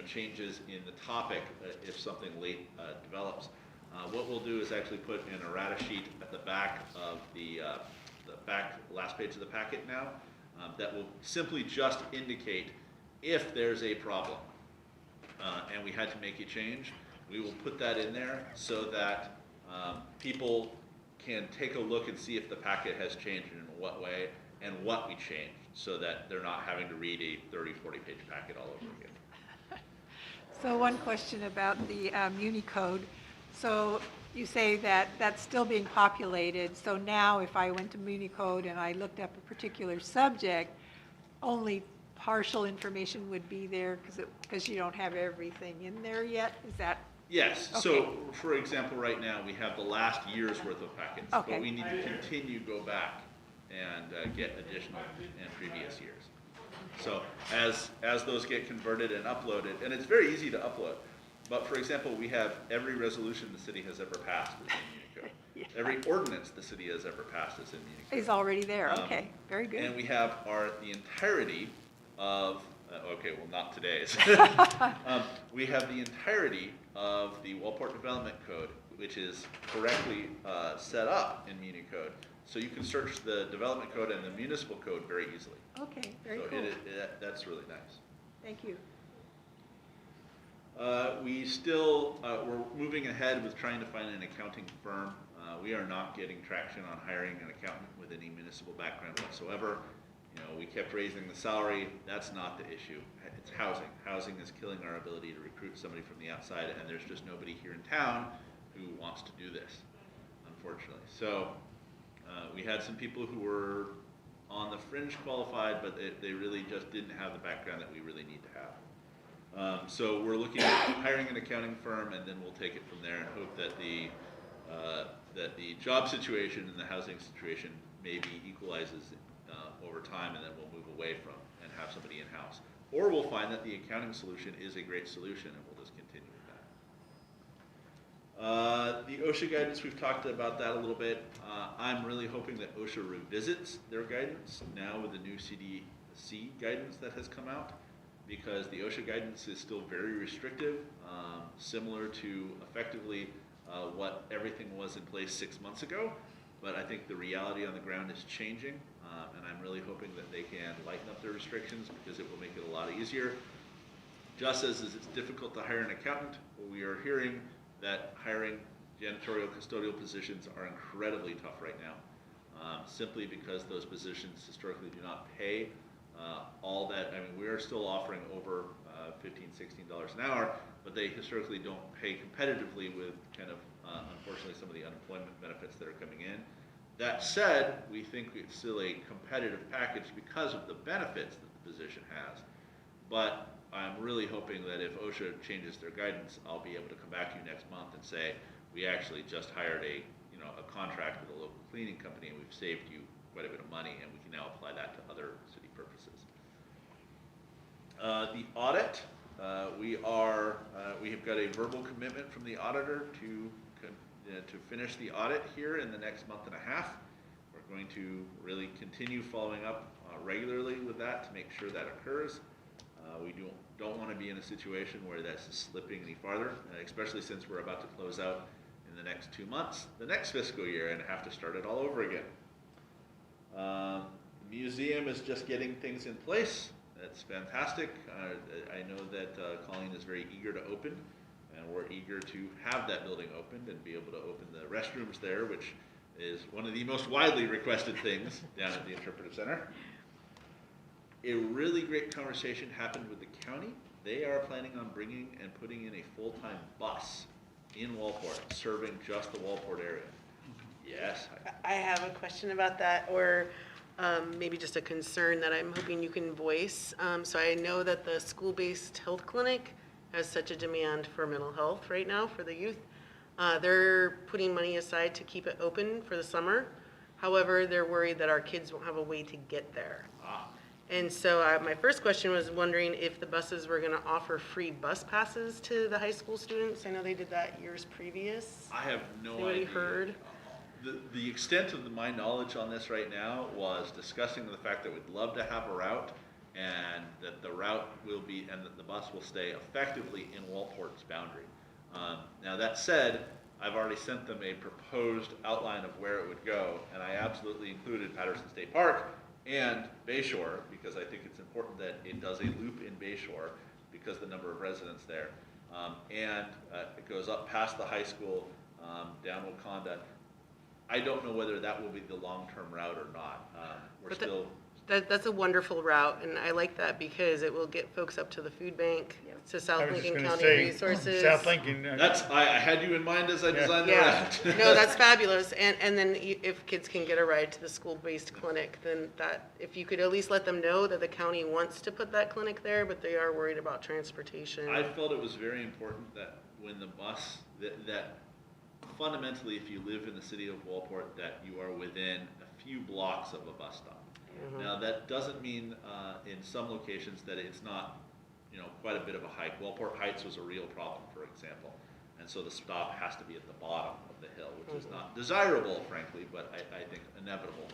changes in the topic if something late develops. What we'll do is actually put an errata sheet at the back of the last page of the packet now that will simply just indicate if there's a problem and we had to make a change. We will put that in there so that people can take a look and see if the packet has changed and in what way and what we changed, so that they're not having to read a 30, 40-page packet all over again. So one question about the Municode. So you say that that's still being populated. So now if I went to Municode and I looked up a particular subject, only partial information would be there because you don't have everything in there yet? Is that? Yes. Okay. So, for example, right now we have the last year's worth of packets, Okay. but we need to continue to go back and get additional in previous years. So as those get converted and uploaded, and it's very easy to upload, but for example, we have every resolution the city has ever passed is in Municode. Yeah. Every ordinance the city has ever passed is in Municode. Is already there, okay, very good. And we have the entirety of, okay, well, not today's. We have the entirety of the Waldport Development Code, which is correctly set up in Municode. So you can search the development code and the municipal code very easily. Okay, very So cool. that's really nice. Thank you. We're moving ahead with trying to find an accounting firm. We are not getting traction on hiring an accountant with any municipal background whatsoever. We kept raising the salary. That's not the issue. It's housing. Housing is killing our ability to recruit somebody from the outside, and there's just nobody here in town who wants to do this, unfortunately. So we had some people who were on the fringe qualified, but they really just didn't have the background that we really need to have. So we're looking at hiring an accounting firm, and then we'll take it from there and hope that the job situation and the housing situation maybe equalizes over time, and then we'll move away from and have somebody in-house. Or we'll find that the accounting solution is a great solution, and we'll just continue with that. The OSHA guidance, we've talked about that a little bit. I'm really hoping that OSHA revisits their guidance now with the new CDC guidance that has come out, because the OSHA guidance is still very restrictive, similar to effectively what everything was in place 6 months ago. But I think the reality on the ground is changing, and I'm really hoping that they can lighten up their restrictions, because it will make it a lot easier. Just as it's difficult to hire an accountant, we are hearing that hiring janitorial custodial positions are incredibly tough right now, simply because those positions historically do not pay all that. I mean, we are still offering over $15, $16 an hour, but they historically don't pay competitively with kind of, unfortunately, some of the unemployment benefits that are coming in. That said, we think it's still a competitive package because of the benefits that the position has. But I'm really hoping that if OSHA changes their guidance, I'll be able to come back to you next month and say, we actually just hired a contract with a local cleaning company, and we've saved you quite a bit of money, and we can now apply that to other city purposes. The audit, we have got a verbal commitment from the auditor to finish the audit here in the next month and a half. We're going to really continue following up regularly with that to make sure that occurs. We don't want to be in a situation where that's slipping any farther, especially since we're about to close out in the next 2 months, the next fiscal year, and have to start it all over again. The museum is just getting things in place. That's fantastic. I know that Colleen is very eager to open, and we're eager to have that building opened and be able to open the restrooms there, which is one of the most widely requested things down at the Interpretive Center. A really great conversation happened with the county. They are planning on bringing and putting in a full-time bus in Waldport, serving just the Waldport area. Yes. I have a question about that, or maybe just a concern that I'm hoping you can voice. So I know that the school-based health clinic has such a demand for mental health right now for the youth. They're putting money aside to keep it open for the summer. However, they're worried that our kids won't have a way to get there. And so my first question was wondering if the buses were going to offer free bus passes to the high school students. I know they did that years previous. I have no Anybody idea. heard? The extent of my knowledge on this right now was discussing the fact that we'd love to have a route, and that the route will be, and that the bus will stay effectively in Waldport's boundary. Now that said, I've already sent them a proposed outline of where it would go, and I absolutely included Patterson State Park and Bayshore, because I think it's important that it does a loop in Bayshore because the number of residents there. And it goes up past the high school, down Wakanda. I don't know whether that will be the long-term route or not. That's a wonderful route, and I like that because it will get folks up to the food bank, to South I was just Lincoln gonna County say, Resources. South Lincoln. I had you in mind as I designed the Yeah, route. no, that's fabulous, and then if kids can get a ride to the school-based clinic, then if you could at least let them know that the county wants to put that clinic there, but they are worried about transportation. I felt it was very important that when the bus, that fundamentally, if you live in the city of Waldport, that you are within a few blocks of a bus stop. Now, that doesn't mean in some locations that it's not, quite a bit of a hike. Waldport Heights was a real problem, for example. And so the stop has to be at the bottom of the hill, which is not desirable, frankly, but I think inevitable.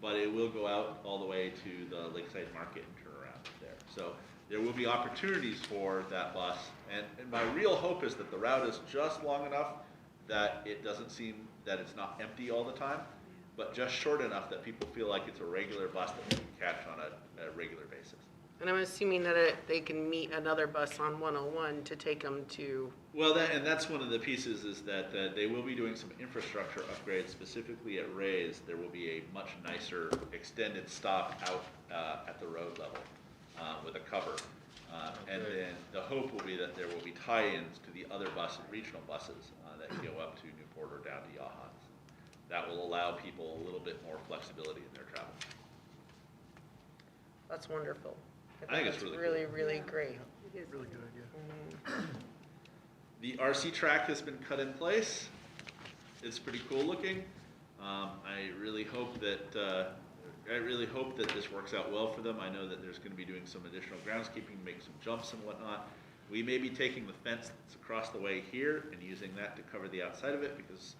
But it will go out all the way to the Lakeside Market and turn around there. So there will be opportunities for that bus. And my real hope is that the route is just long enough that it doesn't seem that it's not empty all the time, but just short enough that people feel like it's a regular bus that they can catch on a regular basis. And I'm assuming that they can meet another bus on 101 to take them to. Well, that's one of the pieces is that they will be doing some infrastructure upgrades, specifically at Ray's. There will be a much nicer extended stop out at the road level with a cover. And then the hope will be that there will be tie-ins to the other regional buses that go up to Newport or down to Yahans. That will allow people a little bit more flexibility in their travel. That's wonderful. I think it's that's really really, cool. really great. Really good idea. The RC track has been cut in place. It's pretty cool looking. I really hope that this works out well for them. I know that there's going to be doing some additional groundskeeping, make some jumps and whatnot. We may be taking the fence that's across the way here and using that to cover the outside of it because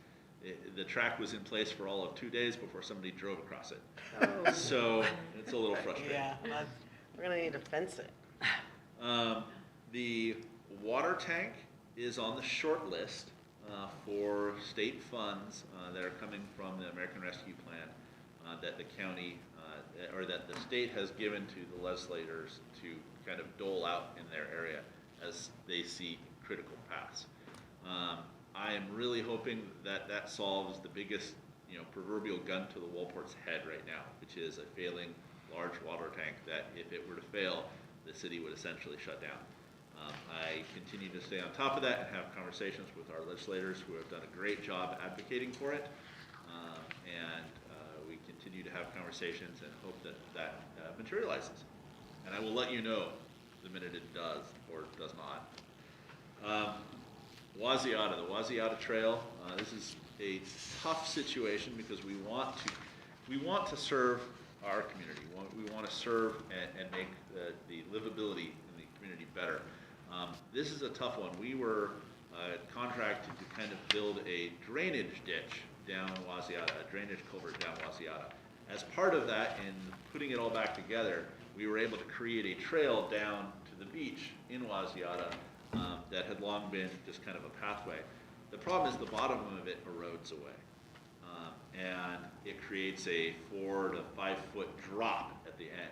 the track was in place for all of 2 days before somebody drove across it. Oh. So it's a little frustrating. Yeah, we're gonna need to fence it. The water tank is on the short list for state funds that are coming from the American Rescue Plan that the county or that the state has given to the legislators to kind of dole out in their area as they see critical paths. I am really hoping that that solves the biggest, proverbial gun to the Waldport's head right now, which is a failing large water tank that if it were to fail, the city would essentially shut down. I continue to stay on top of that and have conversations with our legislators who have done a great job advocating for it. And we continue to have conversations and hope that that materializes. And I will let you know the minute it does or does not. Wasiata, the Wasiata Trail. This is a tough situation because we want to serve our community. We want to serve and make the livability in the community better. This is a tough one. We were contracted to kind of build a drainage ditch down Wasiata, a drainage culvert down Wasiata. As part of that, in putting it all back together, we were able to create a trail down to the beach in Wasiata that had long been just kind of a pathway. The problem is the bottom of it erodes away. And it creates a 4 to 5 foot drop at the end.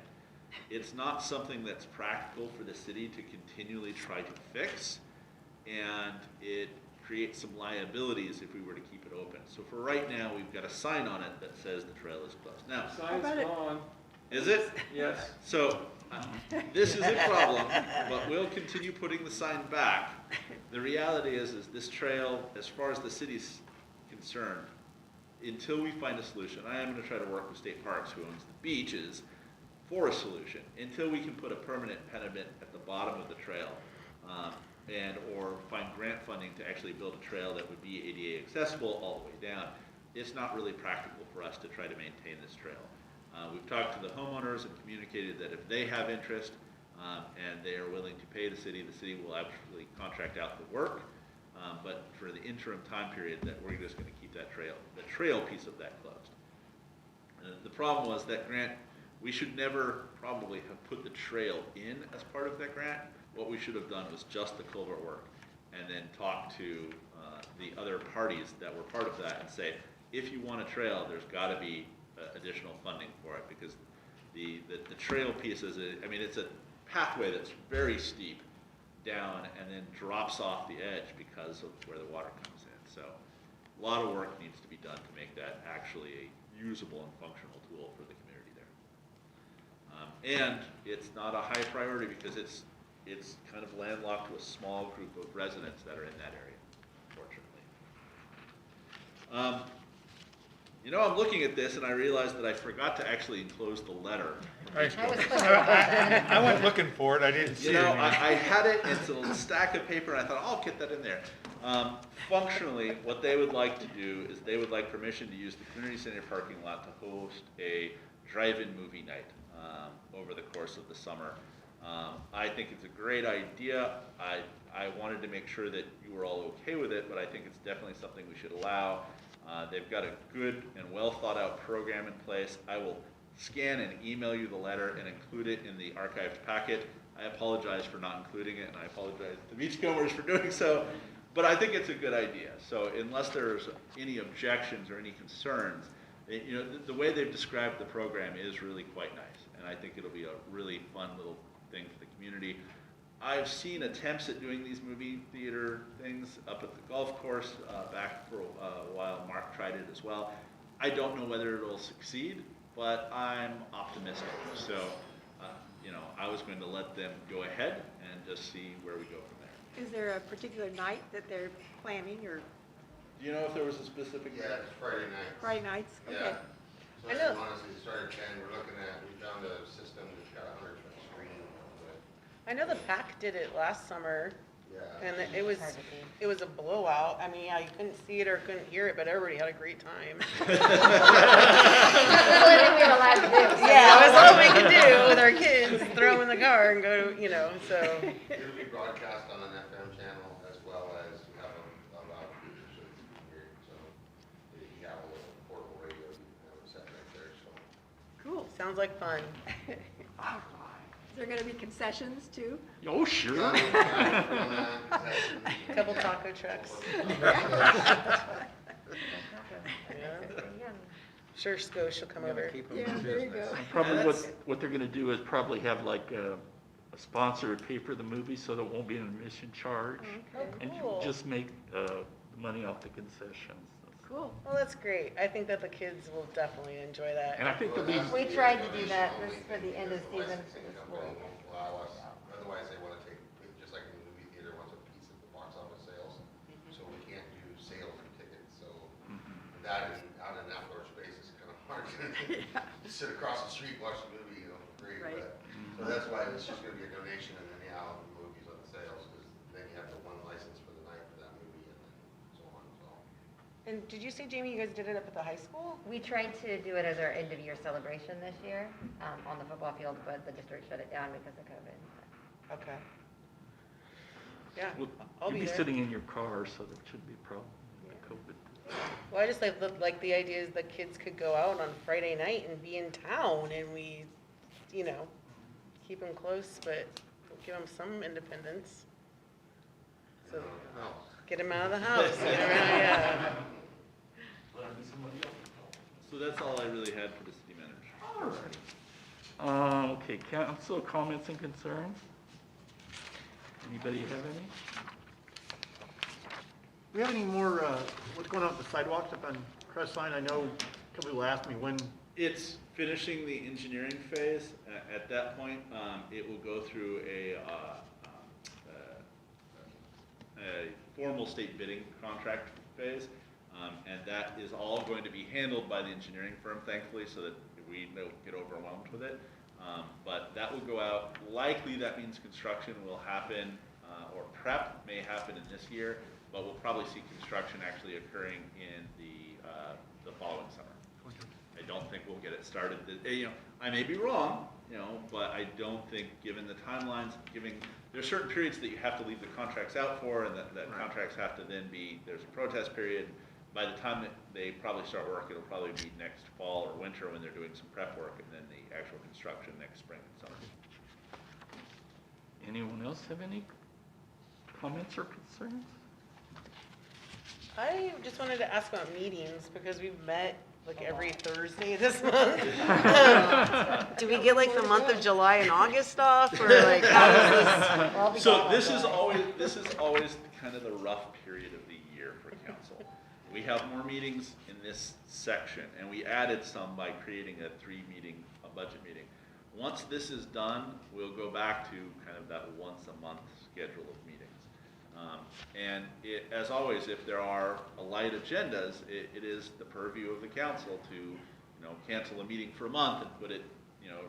It's not something that's practical for the city to continually try to fix, and it creates some liabilities if we were to keep it open. So for right now, we've got a sign on it that says the trail is closed. Now, Sign's gone. is it? Yes. So, this is a problem, but we'll continue putting the sign back. The reality is this trail, as far as the city's concerned, until we find a solution, I am gonna try to work with State Parks, who owns the beaches, for a solution, until we can put a permanent pediment at the bottom of the trail, and or find grant funding to actually build a trail that would be ADA accessible all the way down. It's not really practical for us to try to maintain this trail. We've talked to the homeowners and communicated that if they have interest and they are willing to pay the city will actually contract out the work. But for the interim time period, that we're just going to keep that the trail piece of that closed. The problem was that grant, we should never probably have put the trail in as part of that grant. What we should have done was just the culvert work, and then talk to the other parties that were part of that and say, if you want a trail, there's got to be additional funding for it, because the trail piece is it's a pathway that's very steep down and then drops off the edge because of where the water comes in. So a lot of work needs to be done to make that actually a usable and functional tool for the community there. And it's not a high priority because it's kind of landlocked to a small group of residents that are in that area, unfortunately. I'm looking at this and I realized that I forgot to actually enclose the letter. I went looking for it, I didn't see it. I had it, it's a little stack of paper, and I thought, I'll get that in there. Functionally, what they would like to do is they would like permission to use the community center parking lot to host a drive-in movie night over the course of the summer. I think it's a great idea. I wanted to make sure that you were all okay with it, but I think it's definitely something we should allow. They've got a good and well thought out program in place. I will scan and email you the letter and include it in the archived packet. I apologize for not including it, and I apologize to beachcombers for doing so, but I think it's a good idea. So unless there's any objections or any concerns, the way they've described the program is really quite nice, and I think it'll be a really fun little thing for the community. I've seen attempts at doing these movie theater things up at the golf course back for a while. Mark tried it as well. I don't know whether it'll succeed, but I'm optimistic. So, I was going to let them go ahead and just see where we go from there. Is there a particular night that they're planning, or Do you know if there was a specific? Yeah, it's Friday night. Friday nights? Okay. Yeah. So I know. honestly, it started at 10, we found a system that's got a 100-foot screen, but, I know the PAC did it last summer, yeah. and it was a blowout. I mean, you couldn't see it or couldn't hear it, but everybody had a great time. That's the only thing we were allowed to do. So Yeah, that's all we could do with our kids, throw them in the car and go, so. It'll be broadcast on an FM channel as well as we have a loudspeaker so you can hear it. So you have a little portable radio, you can have it set right there, so. Cool. Sounds like fun. Is there gonna be concessions too? Oh, sure. Couple taco trucks. Sure, she'll come over. Yeah, there you go. Probably what they're gonna do is probably have like a sponsor pay for the movie, so there won't be an admission charge. Oh, And you cool. just make money off the concessions. Cool. Well, that's great. I think that the kids will definitely enjoy And that. I think there'll be, We tried to do that this for the end of season for Licensing the company school. won't allow us, otherwise they want to take, just like in the movie theater, wants a piece of the box office sales. So we can't do sales of tickets, so that and out in outdoor space is kind of hard. Just sit across the street, watch the movie, for free. Right. So that's why it's just gonna be a donation and then, the movies on the sales, because then you have the one license for the night for that movie and then so on, so. And did you say, Jamie, you guys did it up at the high school? We tried to do it as our end of year celebration this year, on the football field, but the district shut it down because of COVID. Okay. Yeah, well, I'll you'll be be there. sitting in your car, so there shouldn't be a problem with COVID. Well, I just like the idea is the kids could go out on Friday night and be in town and we, keep them close, but give them some independence. So get them out of the house, yeah. So that's all I really had for the city manager. Okay, council comments and concerns? Anybody have any? Do we have any more, what's going on with the sidewalks up on Crestline? I know a couple people asked me when, It's finishing the engineering phase. At that point, it will go through a formal state bidding contract phase. And that is all going to be handled by the engineering firm, thankfully, so that we don't get overwhelmed with it. But that will go out. Likely, that means construction will happen, or prep may happen in this year, but we'll probably see construction actually occurring in the following summer. I don't think we'll get it started. I may be wrong, but I don't think, given the timelines, there's certain periods that you have to leave the contracts out for, and that contracts have to then there's a protest period. By the time that they probably start work, it'll probably be next fall or winter when they're doing some prep work, and then the actual construction next spring and summer. Anyone else have any comments or concerns? I just wanted to ask about meetings, because we've met like every Thursday this month. Do we get like the month of July and August off, or like how does this? So this is always kind of the rough period of the year for council. We have more meetings in this section, and we added some by creating a budget meeting. Once this is done, we'll go back to kind of that once a month schedule of meetings. And as always, if there are light agendas, it is the purview of the council to, cancel a meeting for a month and put it,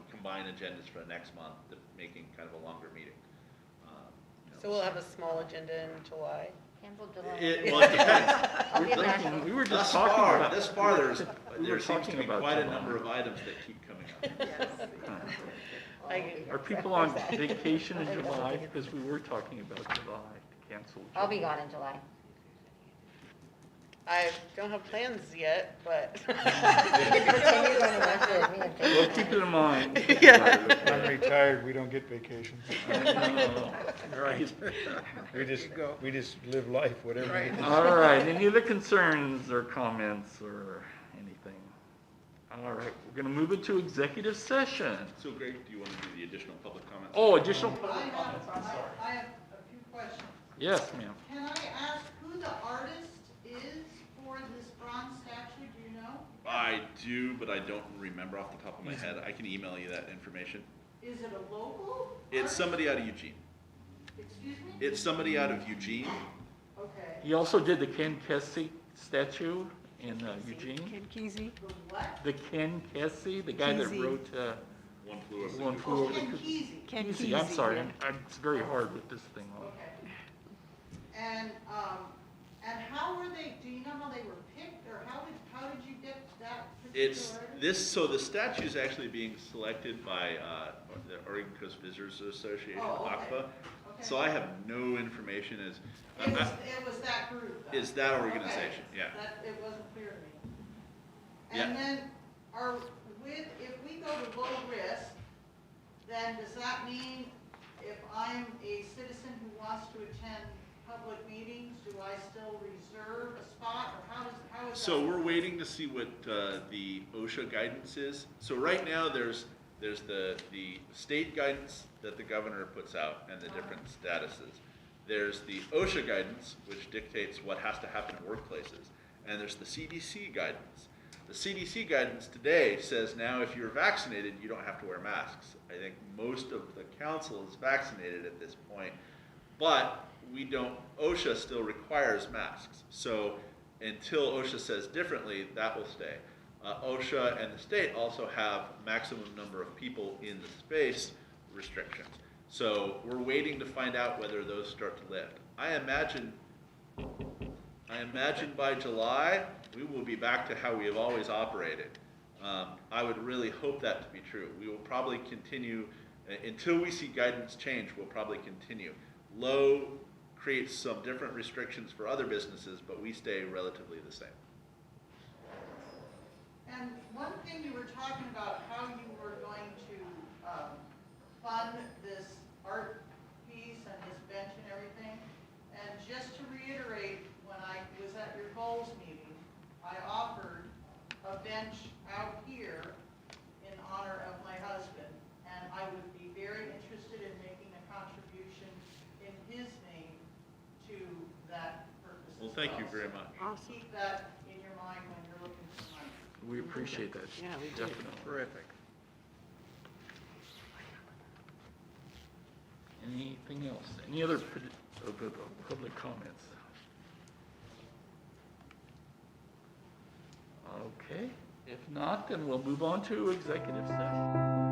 combine agendas for the next month, making kind of a longer meeting. So we'll have a small agenda in July. Cancel July. It depends. I'll be in Nashville. We were Thus just talking far, about. there we were seems to talking be about quite a July. number of items that keep coming up. Are people on vacation in July? Because we were talking about July, to cancel. I'll be gone in July. I don't have plans yet, but. You can pretend you're going to Nashville with me and take Well, it. keep it in mind. Yeah. I'm retired, we don't get vacations. Right. We just live life, whatever it is. All right, any other concerns or comments or anything? All right, we're going to move into executive session. So Greg, do you want to do the additional public comments? Oh, additional I public have, comments, I'm sorry. I have a few questions. Yes, ma'am. Can I ask who the artist is for this bronze statue, do you know? I do, but I don't remember off the top of my head. I can email you that information. Is it a local It's artist? somebody out of Eugene. Excuse me? It's somebody out of Eugene. Okay. He also did the Ken Kesey statue in Eugene. Ken Kesey. The what? The Ken Kesey, the guy that Kesey. wrote One flew over. One Flew Oh, Over the Ken Cuckoo's Kesey. Ken Kesey. I'm Kesey, sorry, yeah. it's very hard with this thing on. Okay. And how were they, do you know how they were picked, or how did you get that It's particular artist? this, so the statue is actually being selected by the Oregon Coast Visitors Association, Oh, okay. OCFA. Okay. So I have no information as, It was that group, though? is that organization, Okay. yeah. That, it wasn't clear to me. Yeah. And then, if we go to low risk, then does that mean if I'm a citizen who wants to attend public meetings, do I still reserve a spot, or how is that? So we're waiting to see what the OSHA guidance is. So right now, there's the state guidance that the governor puts out and the different statuses. There's the OSHA guidance, which dictates what has to happen in workplaces. And there's the CDC guidance. The CDC guidance today says now if you're vaccinated, you don't have to wear masks. I think most of the council is vaccinated at this point, but OSHA still requires masks. So until OSHA says differently, that will stay. OSHA and the state also have maximum number of people in the space restrictions. So we're waiting to find out whether those start to lift. I imagine by July, we will be back to how we have always operated. I would really hope that to be true. We will probably continue, until we see guidance change, we'll probably continue. Low creates some different restrictions for other businesses, but we stay relatively the same. And one thing you were talking about, how you were going to fund this art piece and his bench and everything. And just to reiterate, when I was at your goals meeting, I offered a bench out here in honor of my husband. Well, thank you very much. Awesome. Keep that in your mind when you're looking for money. We appreciate that. Yeah, we do. Definitely. Terrific. Anything else? Any other public comments? Okay, if not, then we'll move on to executive session.